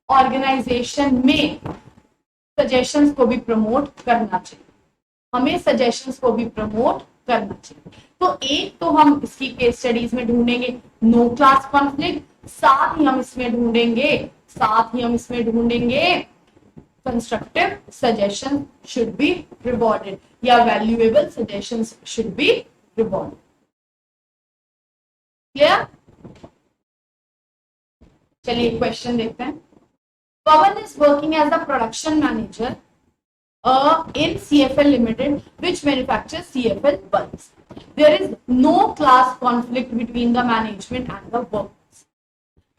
ऑर्गेनाइजेशन में सजेशंस को भी प्रमोट करना चाहिए, हमें सजेशंस को भी प्रमोट करना चाहिए। तो एक तो हम इसकी केस स्टडीज में ढूंढेंगे नो क्लास कॉन्फ्लिक्ट, साथ ही हम इसमें ढूंढेंगे constructive suggestion should be rewarded या valuable suggestions should be rewarded. Clear? चलिए क्वेश्चन देखते हैं। पवन is working as the production manager in CFL Limited, which manufactures CFL bulbs. There is no class conflict between the management and the workers.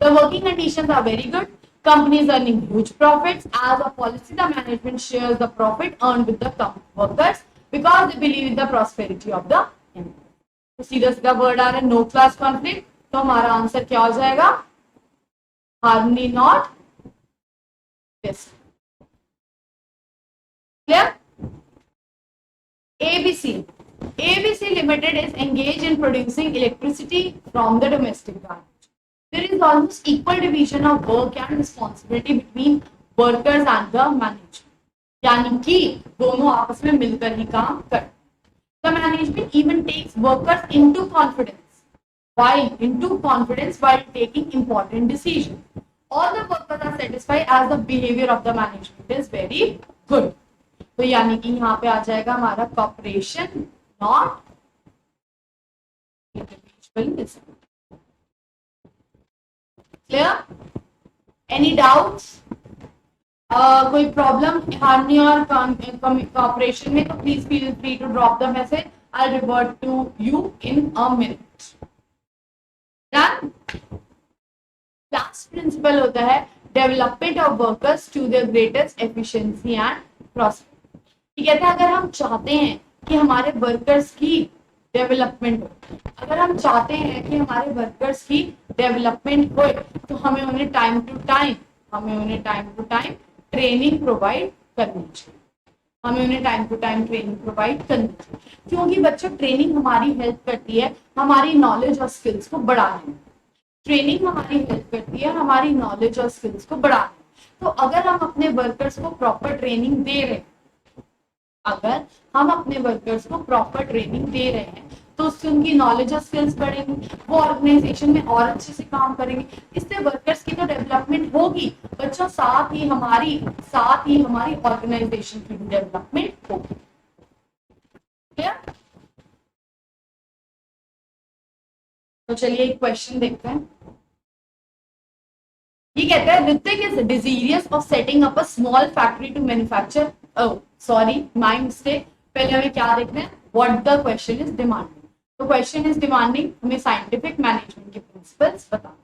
The working conditions are very good. Company is earning huge profits. As a policy, the management shares the profit earned with the workers because they believe in the prosperity of the employee. तो सीधा सीधा word आ रहा है no class conflict, तो हमारा answer क्या हो जाएगा? Harmony not Discord. Clear? ABC Limited is engaged in producing electricity from the domestic garbage. There is almost equal division of work and responsibility between workers and the management. यानी कि दोनों आपस में मिलकर ही काम करते हैं। The management even takes workers into confidence while taking important decisions. All the workers are satisfied as the behavior of the management is very good. तो यानी कि यहाँ पे आ जाएगा हमारा cooperation not individualism. Clear? Any doubts? कोई problem harmony और कॉपरेशन में तो please feel free to drop the message, I will revert to you in a minute. Done? Last principle होता है development of workers to their greatest efficiency and prosperity. ये कहता है अगर हम चाहते हैं कि हमारे वर्कर्स की डेवलपमेंट हो, अगर हम चाहते हैं कि हमारे वर्कर्स की डेवलपमेंट हो, तो हमें उन्हें टाइम टू टाइम हमें उन्हें time to time training provide करनी चाहिए, हमें उन्हें time to time training provide करनी चाहिए, क्योंकि बच्चों ट्रेनिंग हमारी हेल्प करती है हमारी नॉलेज और स्किल्स को बढ़ाने में। ट्रेनिंग हमारी हेल्प करती है हमारी नॉलेज और स्किल्स को बढ़ाने में। तो अगर हम अपने वर्कर्स को प्रॉपर ट्रेनिंग दे रहे हैं, अगर हम अपने वर्कर्स को प्रॉपर ट्रेनिंग दे रहे हैं तो उससे उनकी नॉलेज और स्किल्स बढ़ेंगी, वो ऑर्गेनाइजेशन में और अच्छे से काम करेंगे, इससे वर्कर्स की तो डेवलपमेंट होगी बच्चों, साथ ही हमारी ऑर्गेनाइजेशन की भी डेवलपमेंट होगी। तो चलिए एक क्वेश्चन देखते हैं। ये कहता है Hrithik is desirous of setting up a small factory to manufacture, sorry my mistake, पहले हमें क्या देखना है, what the question is demanding. तो क्वेश्चन इज डिमांडिंग हमें साइंटिफिक मैनेजमेंट के प्रिंसिपल्स बताना।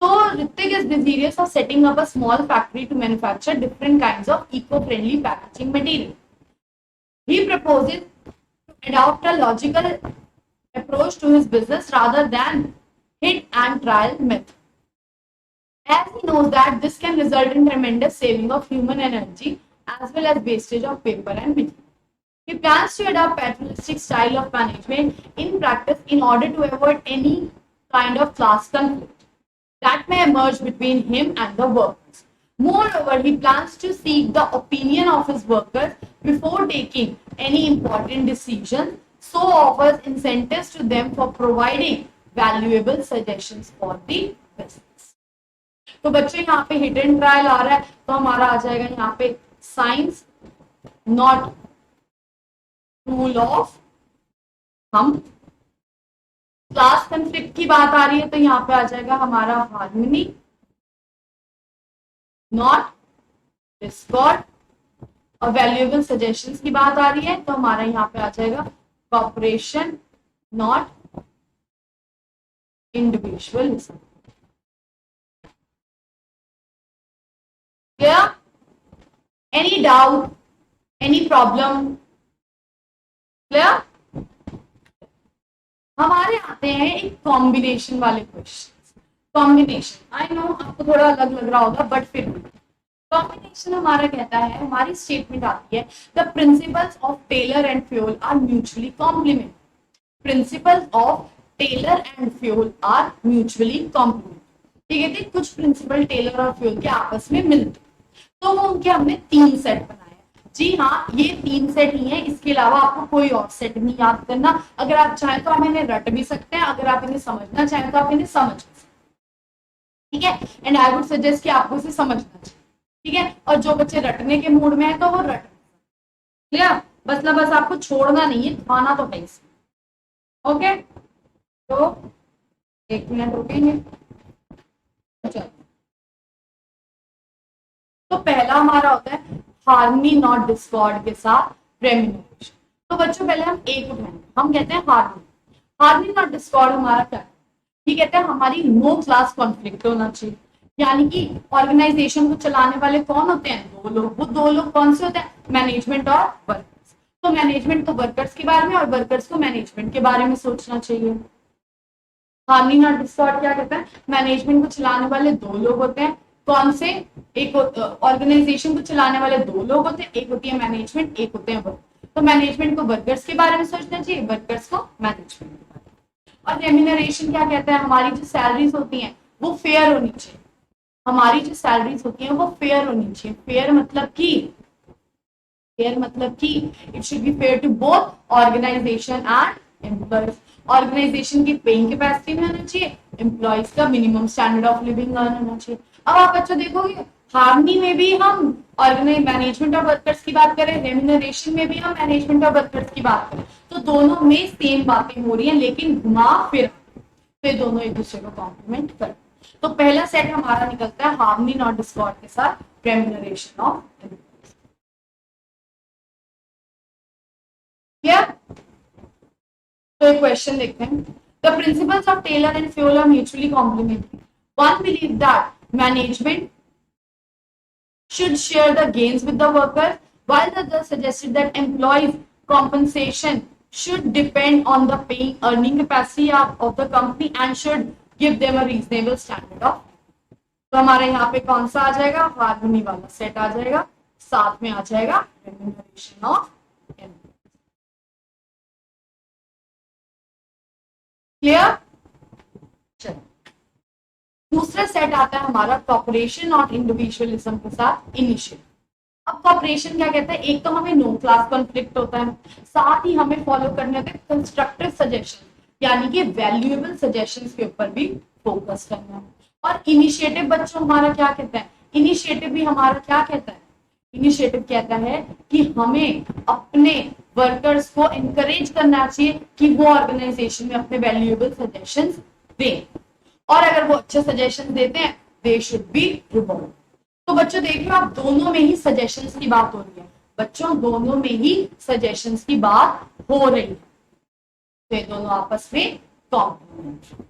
तो Hrithik is desirous of setting up a small factory to manufacture different kinds of eco friendly packaging material. He proposes to adopt a logical approach to his business rather than hit and trial method, as he knows that this can result in tremendous saving of human energy as well as wastage of paper and material. He plans to adopt paternalistic style of management in practice in order to avoid any kind of class conflict that may emerge between him and the workers. Moreover, he plans to seek the opinion of his workers before taking any important decision, so offers incentives to them for providing valuable suggestions for the business. तो बच्चों यहाँ पे hit and trial आ रहा है, तो हमारा आ जाएगा यहाँ पे साइंस नॉट रूल ऑफ हम। क्लास कंफ्लिक्ट की बात आ रही है तो यहाँ पे आ जाएगा हमारा हार्मनी नॉट डिस्कॉर्ड, और वैल्यूएबल सजेशंस की बात आ रही है तो हमारा यहाँ पे आ जाएगा cooperation not individualism. Clear? Any doubt, any problem? Clear? हमारे आते हैं एक कॉम्बिनेशन वाले क्वेश्चन। कॉम्बिनेशन आई नो आपको थोड़ा अलग लग रहा होगा, बट फिर भी कॉम्बिनेशन हमारा कहता है, हमारी स्टेटमेंट आती है the principles of Taylor and Fayol are mutually complement. Principles of Taylor and Fayol are mutually complement. ठीक है, तो कुछ प्रिंसिपल टेलर और फ्यूल के आपस में मिलते, तो वो उनके हमने 3 सेट बनाए। जी हाँ, ये 3 सेट ही है, इसके अलावा आपको कोई और सेट नहीं याद करना। अगर आप चाहें तो आप इन्हें रट भी सकते हैं, अगर आप इन्हें समझना चाहें तो आप इन्हें समझ भी सकते हैं। ठीक है, एंड आई वुड सजेस्ट कि आपको इसे समझना चाहिए। ठीक है, और जो बच्चे रटने के मूड में है तो वो रट। क्लियर? बस आपको छोड़ना नहीं है, खाना तो है इसमें। ओके, तो 1 मिनट रुकेंगे। तो पहला हमारा होता है हार्मनी नॉट डिस्कॉर्ड के साथ रेम्यूनरेशन। तो बच्चों पहले हम एक उठाएंगे, हम कहते हैं हार्मनी। हार्मनी नॉट डिस्कॉर्ड हमारा क्या है? ये कहते हैं हमारी नो क्लास कॉन्फ्लिक्ट होना चाहिए, यानी कि ऑर्गेनाइजेशन को चलाने वाले कौन होते हैं? 2 लोग। वो 2 लोग कौन से होते हैं? मैनेजमेंट और वर्कर्स। तो मैनेजमेंट तो वर्कर्स के बारे में और वर्कर्स को मैनेजमेंट के बारे में सोचना चाहिए। हार्मनी नॉट डिस्कॉर्ड क्या कहता है? मैनेजमेंट को चलाने वाले 2 लोग होते हैं। कौन से? एक ऑर्गेनाइजेशन को चलाने वाले 2 लोग होते हैं, एक होती है मैनेजमेंट, एक होते हैं वर्कर। तो मैनेजमेंट को वर्कर्स के बारे में सोचना चाहिए, वर्कर्स को मैनेजमेंट के बारे में। और रेम्यूनरेशन क्या कहता है? हमारी जो सैलरीज होती हैं वो फेयर होनी चाहिए। हमारी जो सैलरीज होती हैं वो फेयर होनी चाहिए। फेयर मतलब कि it should be fair to both organisation and employees. Organisation की पेइंग कैपेसिटी में होना चाहिए, एम्प्लॉयज का मिनिमम स्टैंडर्ड ऑफ लिविंग होना चाहिए। अब आप बच्चों देखोगे हार्मनी में भी हम मैनेजमेंट और वर्कर्स की बात करें, रेम्यूनरेशन में भी हम मैनेजमेंट और वर्कर्स की बात करें, तो दोनों में सेम बातें हो रही हैं, लेकिन घुमा फिर दोनों एक दूसरे को कॉम्प्लीमेंट करते हैं। तो पहला सेट हमारा निकलता है हार्मनी नॉट डिस्कॉर्ड के साथ रेम्यूनरेशन ऑफ एम्प्लॉयज। तो एक क्वेश्चन देखते हैं। The principles of Taylor and Fayol are mutually complementary. One believe that management should share the gains with the workers, while the other suggested that employees' compensation should depend on the paying earning capacity of the company and should give them a reasonable standard of. तो हमारे यहाँ पे कौन सा आ जाएगा, harmony वाला set आ जाएगा, साथ में आ जाएगा रेम्यूनरेशन ऑफ एम्प्लॉय। क्लियर? चलो दूसरा सेट आता है हमारा कॉपरेशन और इंडिविजुअलिज्म के साथ इनिशिएटिव। अब कॉपरेशन क्या कहता है, एक तो हमें नो क्लास कॉन्फ्लिक्ट होता है, साथ ही हमें फॉलो करने होते हैं कंस्ट्रक्टिव सजेशन, यानी कि वैल्यूएबल सजेशंस के ऊपर भी फोकस करना है। और इनिशिएटिव बच्चों हमारा क्या कहता है, इनिशिएटिव भी हमारा क्या कहता है, इनिशिएटिव कहता है कि हमें अपने वर्कर्स को एनकरेज करना चाहिए कि वो ऑर्गेनाइजेशन में अपने वैल्यूएबल सजेशंस दें, और अगर वो अच्छे सजेशन देते हैं दे शुड बी रिवॉर्ड। तो बच्चों देखिए आप दोनों में ही सजेशंस की बात हो रही है, बच्चों दोनों में ही सजेशंस की बात हो रही है, तो ये दोनों आपस में complementary.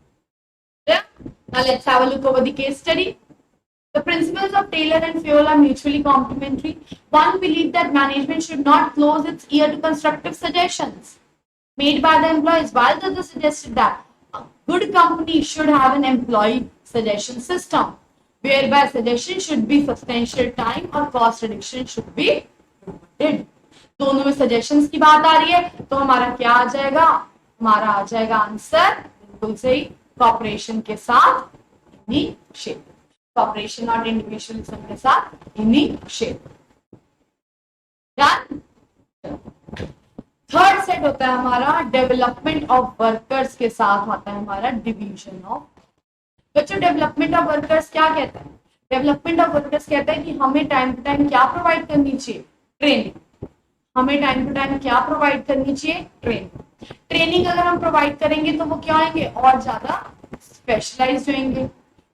Now let's have a look over the case study. The principles of Taylor and Fayol are mutually complementary. One believed that management should not close its ear to constructive suggestions made by the employees, while the other suggested that a good company should have an employee suggestion system, whereby suggestion should be substantial time or cost reduction should be rewarded. दोनों में suggestions की बात आ रही है, तो हमारा क्या आ जाएगा, हमारा आ जाएगा आंसर बिल्कुल सही, कॉपरेशन के साथ इनिशिएटिव, कॉपरेशन और इंडिविजुअलिज्म के साथ इनिशिएटिव। डन। थर्ड सेट होता है हमारा डेवलपमेंट ऑफ वर्कर्स के साथ आता है हमारा डिवीजन ऑफ। बच्चों डेवलपमेंट ऑफ वर्कर्स क्या कहता है, डेवलपमेंट ऑफ वर्कर्स कहता है कि हमें टाइम टू टाइम क्या प्रोवाइड करनी चाहिए, ट्रेनिंग। हमें टाइम टू टाइम क्या प्रोवाइड करनी चाहिए, ट्रेनिंग। ट्रेनिंग अगर हम प्रोवाइड करेंगे तो वो क्या होंगे, और ज्यादा स्पेशलाइज होंगे,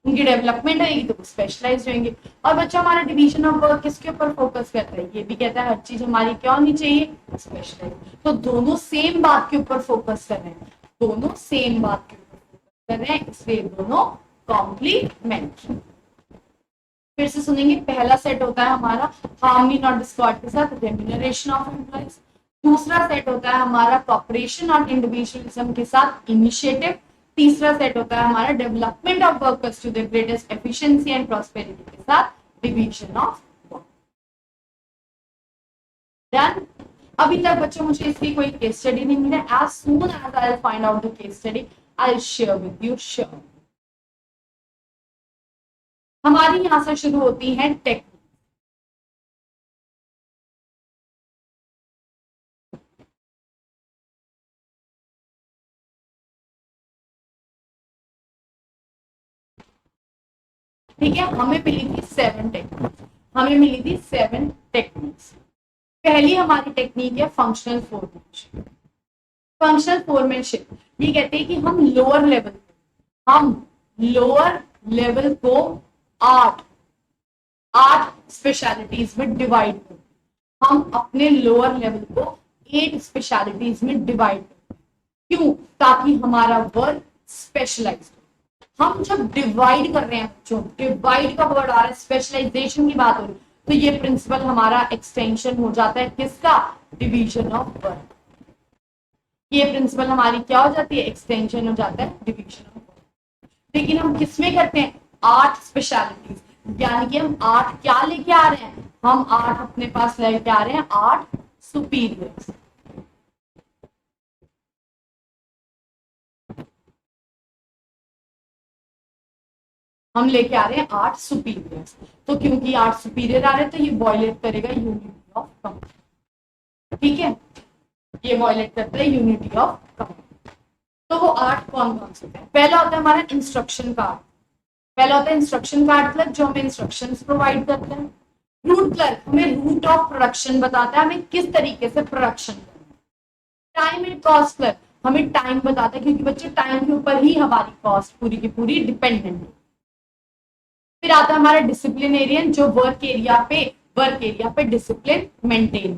उनकी डेवलपमेंट रहेगी तो वो स्पेशलाइज होंगे। और बच्चों हमारा डिवीजन ऑफ वर्क किसके ऊपर फोकस करता है, ये भी कहता है हर चीज हमारी क्या होनी चाहिए, स्पेशलाइज। तो दोनों सेम बात के ऊपर फोकस कर रहे हैं, दोनों सेम बात के ऊपर फोकस कर रहे हैं, इसलिए दोनों कॉम्प्लीमेंट्री। फिर से सुनेंगे, पहला सेट होता है हमारा हार्मनी नॉट डिस्कॉर्ड के साथ रेम्यूनरेशन ऑफ एम्प्लॉइज। दूसरा सेट होता है हमारा कॉपरेशन और इंडिविजुअलिज्म के साथ इनिशिएटिव। तीसरा सेट होता है हमारा development of workers to the greatest efficiency and prosperity के साथ डिवीजन ऑफ वर्क। डन। अभी तक बच्चों मुझे इसकी कोई केस स्टडी नहीं मिला, as soon as I will find out the case study I will share with you sure. हमारी यहां से शुरू होती है टेक्निक। ठीक है, हमें मिली थी 7 टेक्निक्स, हमें मिली थी 7 टेक्निक्स। पहली हमारी टेक्निक है फंक्शनल फोरमैनशिप। फंक्शनल फोरमैनशिप ये कहते हैं कि हम लोअर लेवल को 8 स्पेशलिटीज में डिवाइड करते, हम अपने लोअर लेवल को 8 स्पेशलिटीज में डिवाइड करते हैं। क्यों? ताकि हमारा वर्क स्पेशलाइज्ड। हम जब डिवाइड कर रहे हैं बच्चों, डिवाइड का वर्ड आ रहा है, स्पेशलाइजेशन की बात हो रही है, तो ये प्रिंसिपल हमारा एक्सटेंशन हो जाता है किसका, डिवीजन ऑफ वर्क। ये प्रिंसिपल हमारी क्या हो जाती है, एक्सटेंशन हो जाता है डिवीजन ऑफ वर्क। लेकिन हम किसमें करते हैं, 8 स्पेशलिटीज, यानी कि हम 8 क्या लेके आ रहे हैं, हम 8 अपने पास लेके आ रहे हैं, 8 सुपीरियर्स। हम लेके आ रहे हैं 8 सुपीरियर्स। तो क्योंकि 8 सुपीरियर आ रहे हैं तो ये वॉयलेट करेगा यूनिटी ऑफ कमांड। ठीक है, ये वॉयलेट करता है यूनिटी ऑफ कमांड। तो वो 8 कौन कौन से हैं, पहला होता है हमारा इंस्ट्रक्शन कार्ड। पहला होता है इंस्ट्रक्शन कार्ड क्लर्क, जो हमें इंस्ट्रक्शंस प्रोवाइड करते हैं। रूट क्लर्क हमें रूट ऑफ प्रोडक्शन बताता है, हमें किस तरीके से प्रोडक्शन करना है। टाइम एंड कॉस्ट क्लर्क हमें टाइम बताता है, क्योंकि बच्चे टाइम के ऊपर ही हमारी कॉस्ट पूरी की पूरी डिपेंडेंट है। फिर आता है हमारा डिसिप्लिनेरियन, जो वर्क एरिया पे डिसिप्लिन मेंटेन।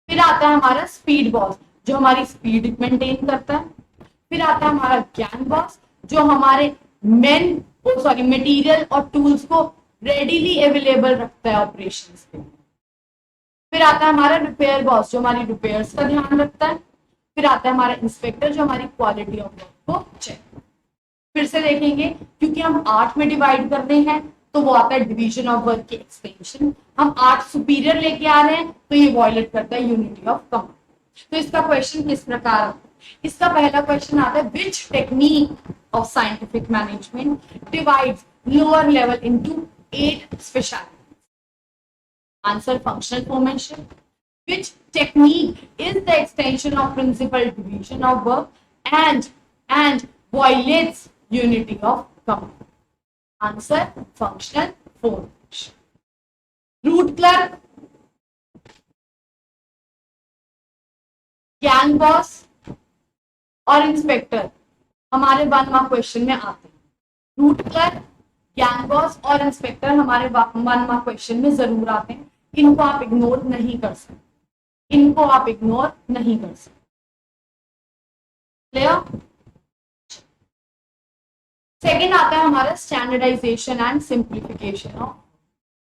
फिर आता है हमारा स्पीड बॉस, जो हमारी स्पीड मेंटेन करता है। फिर आता है हमारा ज्ञान बॉस, जो हमारे मटेरियल और टूल्स को रेडीली अवेलेबल रखता है ऑपरेशंस के। फिर आता है हमारा रिपेयर बॉस, जो हमारी रिपेयर्स का ध्यान रखता है। फिर आता है हमारा इंस्पेक्टर, जो हमारी क्वालिटी ऑफ वर्क को चेक। फिर से देखेंगे, क्योंकि हम 8 में डिवाइड कर रहे हैं तो वो आता है डिवीजन ऑफ वर्क की एक्सटेंशन। हम 8 सुपीरियर लेके आ रहे हैं तो ये वॉयलेट करता है यूनिटी ऑफ कमांड। तो इसका क्वेश्चन किस प्रकार आता है? इसका पहला क्वेश्चन आता है, which technique of scientific management divides lower level into 8 specialities? Answer, functional formation. Which technique is the extension of principal division of work and violates unity of command? Answer, functional formation. Root clerk, gang boss और inspector हमारे 1 mark question में आते हैं। Root clerk, gang boss और inspector हमारे 1 mark question में जरूर आते हैं। इनको आप इग्नोर नहीं कर सकते, इनको आप इग्नोर नहीं कर सकते। क्लियर? सेकेंड आता है हमारा standardisation and simplification of.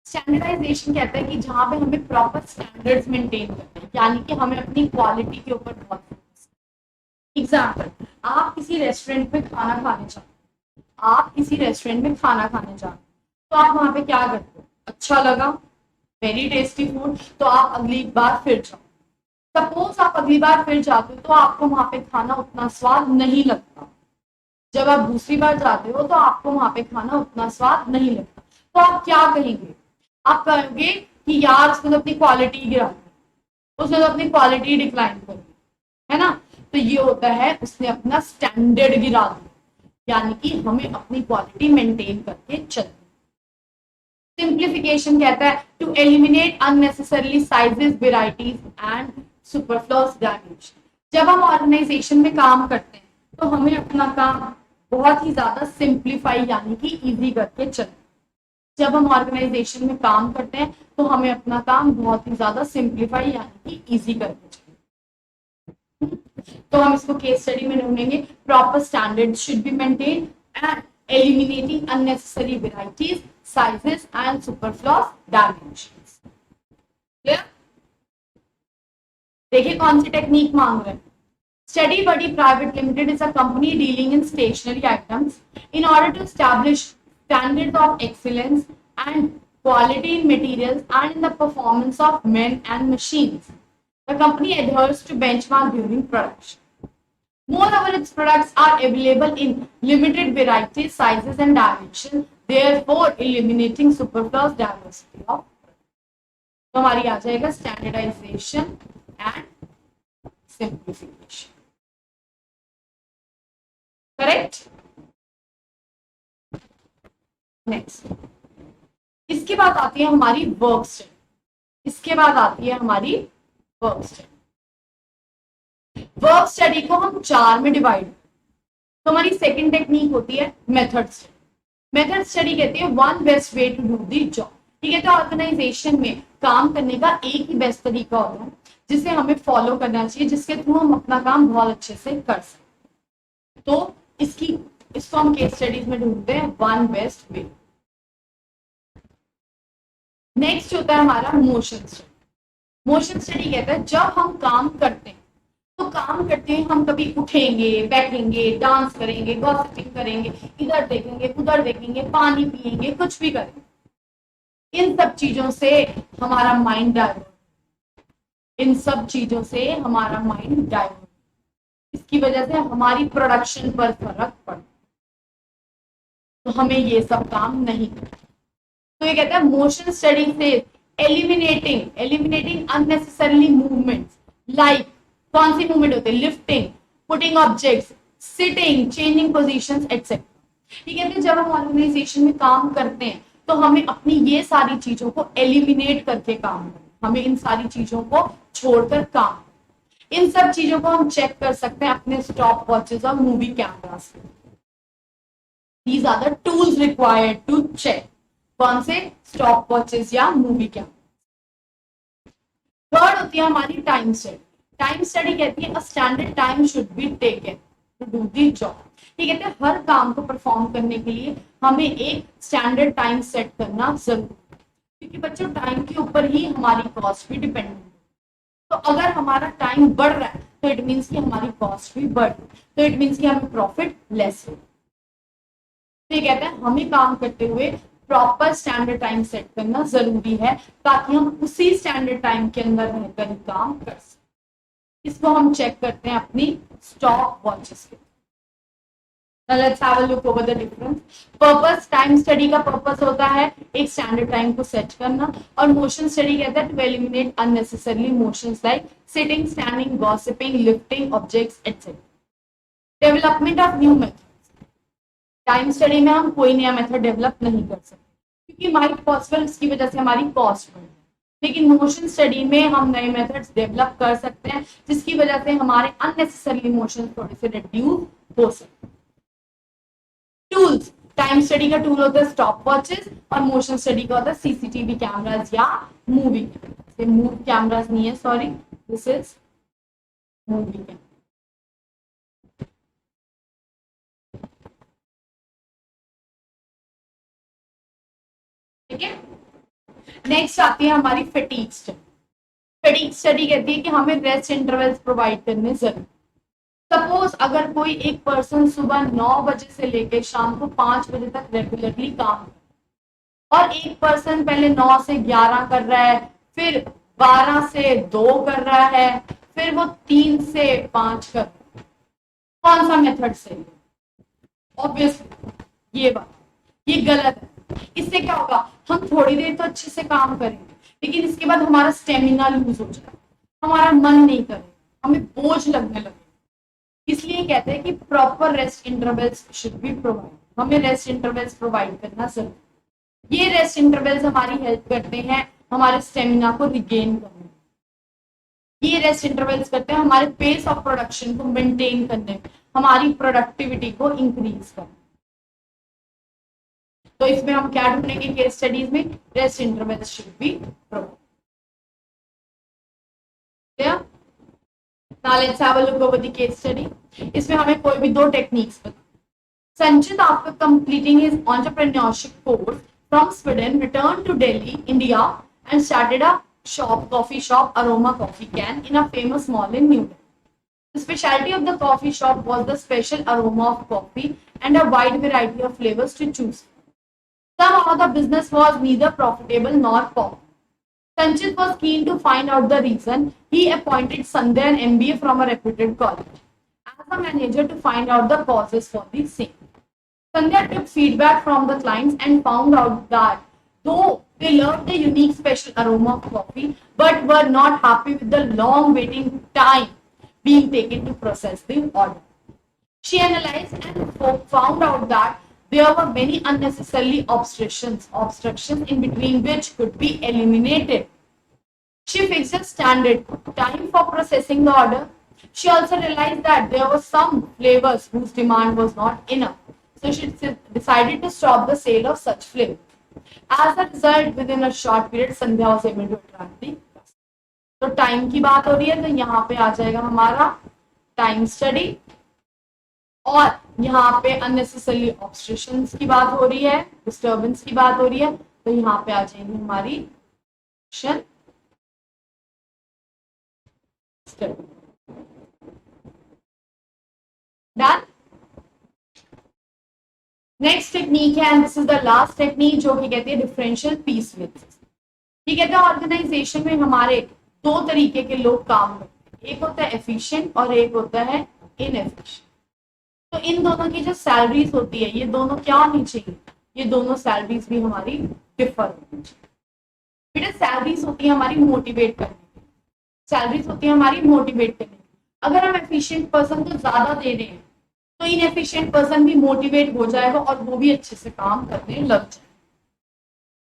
Standardisation कहता है कि जहां पे हमें प्रॉपर स्टैंडर्ड्स मेंटेन करना है, यानी कि हमें अपनी क्वालिटी के ऊपर बहुत फोकस। एग्जाम्पल, आप किसी रेस्टोरेंट में खाना खाने जाते हैं, आप किसी रेस्टोरेंट में खाना खाने जाते हैं, तो आप वहां पे क्या करते हो? अच्छा लगा, वेरी टेस्टी फूड, तो आप अगली बार फिर जाओ। सपोज आप अगली बार फिर जाते हो तो आपको वहां पे खाना उतना स्वाद नहीं लगता। जब आप दूसरी बार जाते हो तो आपको वहां पे खाना उतना स्वाद नहीं लगता, तो आप क्या कहेंगे? आप कहेंगे कि यार उसने तो अपनी क्वालिटी गिरा दी, उसने तो अपनी क्वालिटी डिक्लाइन कर दी, है ना? तो ये होता है उसने अपना स्टैंडर्ड गिरा दिया, यानी कि हमें अपनी क्वालिटी मेंटेन करके चलना। सिंप्लीफिकेशन कहता है to eliminate unnecessarily sizes, varieties and superfluous dimension. जब हम ऑर्गेनाइजेशन में काम करते हैं तो हमें अपना काम बहुत ही ज्यादा सिंप्लीफाई यानी कि इजी करके चलना। जब हम ऑर्गेनाइजेशन में काम करते हैं तो हमें अपना काम बहुत ही ज्यादा सिंप्लीफाई यानी कि इजी करके चलना। तो हम इसको केस स्टडी में ढूंढेंगे। Proper standard should be maintain and eliminating unnecessary varieties, sizes and superfluous dimensions. Clear? देखिए कौन सी टेक्निक मांग रहे हैं। Study Buddy Private Limited is a company dealing in stationery items in order to establish standards of excellence and quality in materials and in the performance of men and machines. The company adheres to benchmark during production. Moreover, its products are available in limited varieties, sizes and dimensions, therefore eliminating superfluous diversity of. तो हमारी आ जाएगा standardisation and simplification. Correct? Next, इसके बाद आती है हमारी work study. इसके बाद आती है हमारी वर्क स्टडी। वर्क स्टडी को हम 4 में डिवाइड, तो हमारी सेकंड टेक्निक होती है मेथड स्टडी। मेथड स्टडी कहती है one best way to do the job. ठीक है, तो ऑर्गेनाइजेशन में काम करने का एक ही बेस्ट तरीका होता है जिसे हमें फॉलो करना चाहिए, जिसके थ्रू हम अपना काम बहुत अच्छे से कर सकते। तो इसको हम केस स्टडीज में ढूंढते हैं वन बेस्ट वे। नेक्स्ट होता है हमारा मोशन स्टडी। मोशन स्टडी कहता है जब हम काम करते हैं तो काम करते हैं हम कभी उठेंगे, बैठेंगे, डांस करेंगे, गॉसिपिंग करेंगे, इधर देखेंगे, उधर देखेंगे, पानी पिएंगे, कुछ भी करेंगे। इन सब चीजों से हमारा माइंड डाइवर्ट, इन सब चीजों से हमारा माइंड डाइवर्ट, इसकी वजह से हमारी प्रोडक्शन पर फर्क पड़ता, तो हमें ये सब काम नहीं करना। तो ये कहता है मोशन स्टडी से एलिमिनेटिंग अननेसेसरली मूवमेंट्स, लाइक कौन सी मूवमेंट होते हैं? Lifting, putting objects, sitting, changing positions etcetera. ठीक है, तो जब हम ऑर्गेनाइजेशन में काम करते हैं तो हमें अपनी ये सारी चीजों को एलिमिनेट करके काम करना, हमें इन सारी चीजों को छोड़कर काम। इन सब चीजों को हम चेक कर सकते हैं अपने स्टॉप वॉचेस और movie cameras. These are the tools required to check. कौन से? स्टॉप वॉचेस या मूवी कैमरा। थर्ड होती है हमारी टाइम स्टडी। टाइम स्टडी कहती है a standard time should be taken to do the job. ठीक है, तो हर काम को परफॉर्म करने के लिए हमें एक स्टैंडर्ड टाइम सेट करना जरूरी है, क्योंकि बच्चों टाइम के ऊपर ही हमारी कॉस्ट भी डिपेंडेंट है। तो अगर हमारा टाइम बढ़ रहा है तो इट मीन्स कि हमारी कॉस्ट भी बढ़ रही है, तो इट मीन्स कि हमें प्रॉफिट लेस हो। तो ये कहते हैं हमें काम करते हुए प्रॉपर स्टैंडर्ड टाइम सेट करना जरूरी है ताकि हम उसी स्टैंडर्ड टाइम के अंदर रहकर ही काम कर सकें। इसको हम चेक करते हैं अपनी स्टॉप वॉचेस के। Now let's have a look over the difference. Purpose, time study का पर्पस होता है एक स्टैंडर्ड टाइम को सेट करना, और मोशन स्टडी कहता है to eliminate unnecessarily motions like sitting, standing, gossiping, lifting objects etcetera. Development of new methods, time study में हम कोई नया मेथड डेवलप नहीं कर सकते क्योंकि माइट पॉसिबल इसकी वजह से हमारी कॉस्ट बढ़ जाए, लेकिन मोशन स्टडी में हम नए मेथड्स डेवलप कर सकते हैं जिसकी वजह से हमारे अननेसेसरली मोशन थोड़े से रिड्यूस हो सकते हैं। टूल्स, टाइम स्टडी का टूल होता है स्टॉप वॉचेस और मोशन स्टडी का होता है सीसीटीवी कैमरास या मूवी कैमरास। मूव कैमरास नहीं है, sorry, this is movie camera. ठीक है, नेक्स्ट आती है हमारी फैटीग स्टडी। फैटीग स्टडी कहती है कि हमें रेस्ट इंटरवल्स प्रोवाइड करने जरूर। सपोज अगर कोई एक पर्सन सुबह 9 बजे से लेकर शाम को 5 बजे तक रेगुलरली काम कर, और एक पर्सन पहले 9 से 11 कर रहा है, फिर 12 से 2 कर रहा है, फिर वो 3 से 5 कर रहा है, कौन सा मेथड सही है? ऑब्वियसली ये बात, ये गलत है। इससे क्या होगा, हम थोड़ी देर तो अच्छे से काम करेंगे लेकिन इसके बाद हमारा स्टेमिना लूज हो जाएगा, हमारा मन नहीं करेगा, हमें बोझ लगने लगेगा। इसलिए कहते हैं कि proper rest intervals should be provide, हमें रेस्ट इंटरवल्स प्रोवाइड करना जरूरी। ये रेस्ट इंटरवल्स हमारी हेल्प करते हैं हमारे स्टेमिना को रिगेन करने में, ये रेस्ट इंटरवल्स करते हैं हमारे पेस ऑफ प्रोडक्शन को मेंटेन करने में, हमारी प्रोडक्टिविटी को इंक्रीज करने। तो इसमें हम क्या ढूंढेंगे केस स्टडीज में, rest intervals should be provide. Now let's have a look over the case study. इसमें हमें कोई भी 2 टेक्निक्स बता। संचित after completing his entrepreneurship course from Sweden returned to Delhi, India and started a coffee shop, Aroma Coffee Can, in a famous mall in New Delhi. The specialty of the coffee shop was the special aroma of coffee and a wide variety of flavors to choose from. Somehow the business was neither profitable nor popular. Sanchit was keen to find out the reason. He appointed Sandhya, an MBA from a reputed college, as a manager to find out the causes for the same. Sandhya took feedback from the clients and found out that though they loved the unique special aroma of coffee, but were not happy with the long waiting time being taken to process the order. She analyzed and found out that there were many unnecessary obstructions in between which could be eliminated. She fixed a standard time for processing the order. She also realized that there were some flavors whose demand was not enough. So she decided to stop the sale of such flavors. As a result, within a short period, Sandhya was able to attract the customer. तो time की बात हो रही है, तो यहाँ पे आ जाएगा हमारा टाइम स्टडी, और यहाँ पे अननेसेसरी ऑब्स्ट्रक्शंस की बात हो रही है, डिस्टर्बेंस की बात हो रही है, तो यहाँ पे आ जाएंगे हमारी action study. Done. Next technique है, and this is the last technique, जो कि कहते हैं डिफरेंशियल पीस विड्थ। ये कहते हैं ऑर्गेनाइजेशन में हमारे 2 तरीके के लोग काम करते हैं, एक होता है एफिशिएंट और एक होता है इनएफिशिएंट। तो इन दोनों की जो सैलरीज होती है, ये दोनों क्या होनी चाहिए, ये दोनों सैलरीज भी हमारी डिफर होनी चाहिए। बेटा सैलरीज होती है हमारी मोटिवेट करने की, सैलरीज होती है हमारी मोटिवेट करने की। अगर हम एफिशिएंट पर्सन को ज्यादा दे रहे हैं तो इनएफिशिएंट पर्सन भी मोटिवेट हो जाएगा और वो भी अच्छे से काम करने लग जाएगा।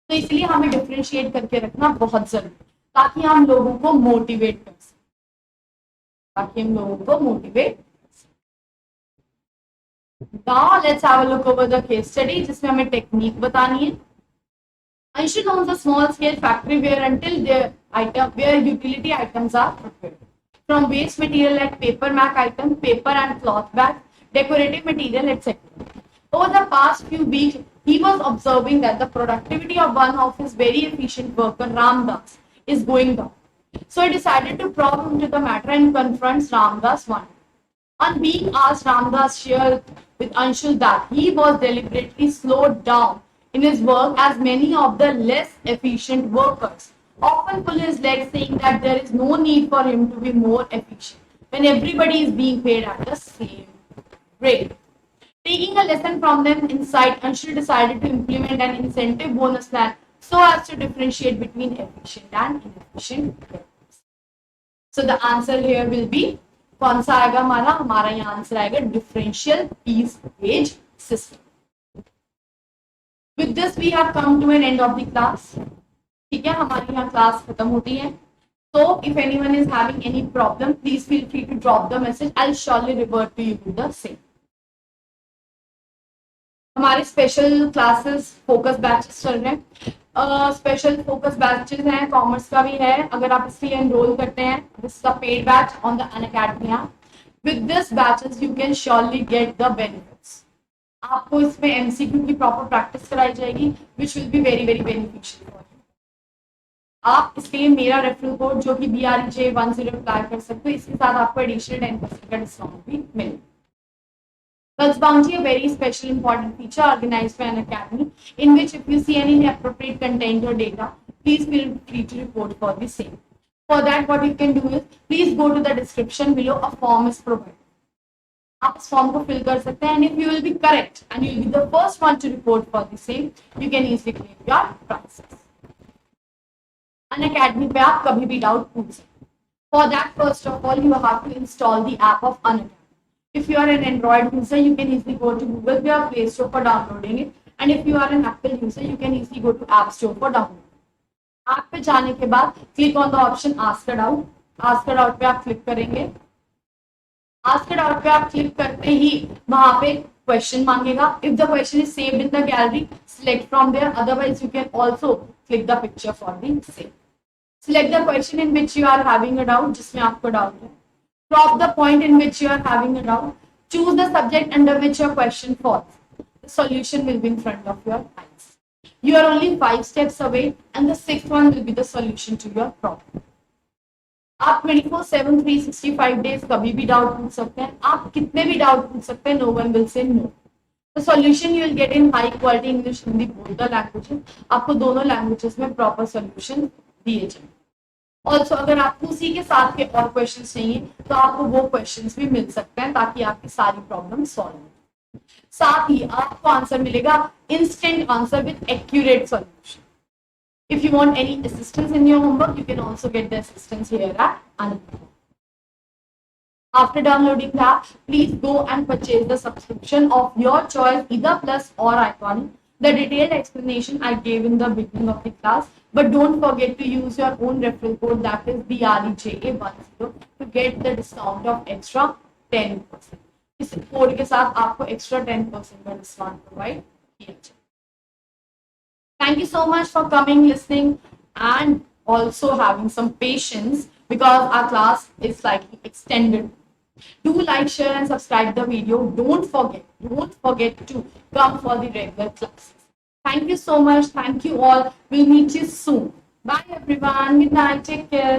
तो इसलिए हमें डिफरेंशिएट करके रखना बहुत जरूरी, ताकि हम लोगों को मोटिवेट कर सकें, ताकि हम लोगों को motivate. Now let's have a look over the case study, जिसमें हमें टेक्निक बतानी है। Anshul owns a small scale factory where utility items are prepared from waste material like paper mac item, paper and cloth bags, decorative material, etc. Over the past few weeks, he was observing that the productivity of one of his very efficient worker, Ramdas, is going down. So he decided to probe into the matter and confronts Ramdas one. On being asked, Ramdas shared with Anshul that he was deliberately slowed down in his work as many of the less efficient workers often pull his leg, saying that there is no need for him to be more efficient when everybody is being paid at the same rate. Taking a lesson from them inside, Anshul decided to implement an incentive bonus plan so as to differentiate between efficient and inefficient workers. So the answer here will be कौन सा आएगा हमारा यहाँ answer आएगा differential piece wage system. With this we have come to an end of the class. ठीक है, हमारी यहाँ क्लास खत्म होती है. So if anyone is having any problem, please feel free to drop the message. I'll surely revert to you with the same. हमारे special classes focus batches चल रहे हैं. स्पेशल फोकस बैचेस हैं, कॉमर्स का भी है. अगर आप इसके लिए एनरोल करते हैं, this is a paid batch on the Unacademy app. With this batches you can surely get the benefits. आपको इसमें एमसीक्यू की प्रॉपर प्रैक्टिस कराई जाएगी which will be very very beneficial for you. आप इसके लिए मेरा रेफरल कोड जो कि BRJ10 अप्लाई कर सकते हो. इसके साथ आपको एडिशनल 10% का डिस्काउंट भी मिलेगा. Pulse Bounty, a very special important feature organized by an academy in which if you see any inappropriate content or data, please feel free to report for the same. For that, what you can do is please go to the description below. A form is provided. आप इस form को fill कर सकते हैं and if you will be correct and you will be the first one to report for the same, you can easily claim your prizes. Unacademy पे आप कभी भी डाउट पूछ सकते. For that, first of all, you have to install the app of Unacademy. If you are an Android user, you can easily go to Google Play or Play Store for downloading it. And if you are an Apple user, you can easily go to App Store for downloading. App पे जाने के बाद click on the option ask a doubt. Ask a doubt पे आप click करेंगे. Ask a doubt पे आप click करते ही वहां पे क्वेश्चन मांगेगा. If the question is saved in the gallery, select from there. Otherwise you can also click the picture for the same. Select the question in which you are having a doubt, जिसमें आपको doubt है. Crop the point in which you are having a doubt. Choose the subject under which your question falls. The solution will be in front of your eyes. You are only 5 steps away and the 6th one will be the solution to your problem. आप 24/7 365 days कभी भी doubt पूछ सकते हैं. आप कितने भी doubt पूछ सकते हैं. No one will say no. The solution you will get in high quality English, Hindi, both the languages. आपको दोनों languages में proper solution दिए जाएंगे. ऑल्सो अगर आपको उसी के साथ के और क्वेश्चन चाहिए तो आपको वो क्वेश्चन भी मिल सकते हैं ताकि आपकी सारी प्रॉब्लम सॉल्व हो. साथ ही आपको आंसर मिलेगा instant answer with accurate solution. If you want any assistance in your homework, you can also get the assistance here at Unacademy. After downloading the app, please go and purchase the subscription of your choice, either Plus or Iconic. The detailed explanation I gave in the beginning of the class, but don't forget to use your own referral code, that is BREJA10, to get the discount of extra 10%. इस code के साथ आपको extra 10% का discount provide किया जाए. Thank you so much for coming, listening, and also having some patience because our class is slightly extended. Do like, share, and subscribe the video. Don't forget to come for the regular classes. Thank you so much. Thank you all. We'll meet you soon. Bye everyone. Good night. Take care.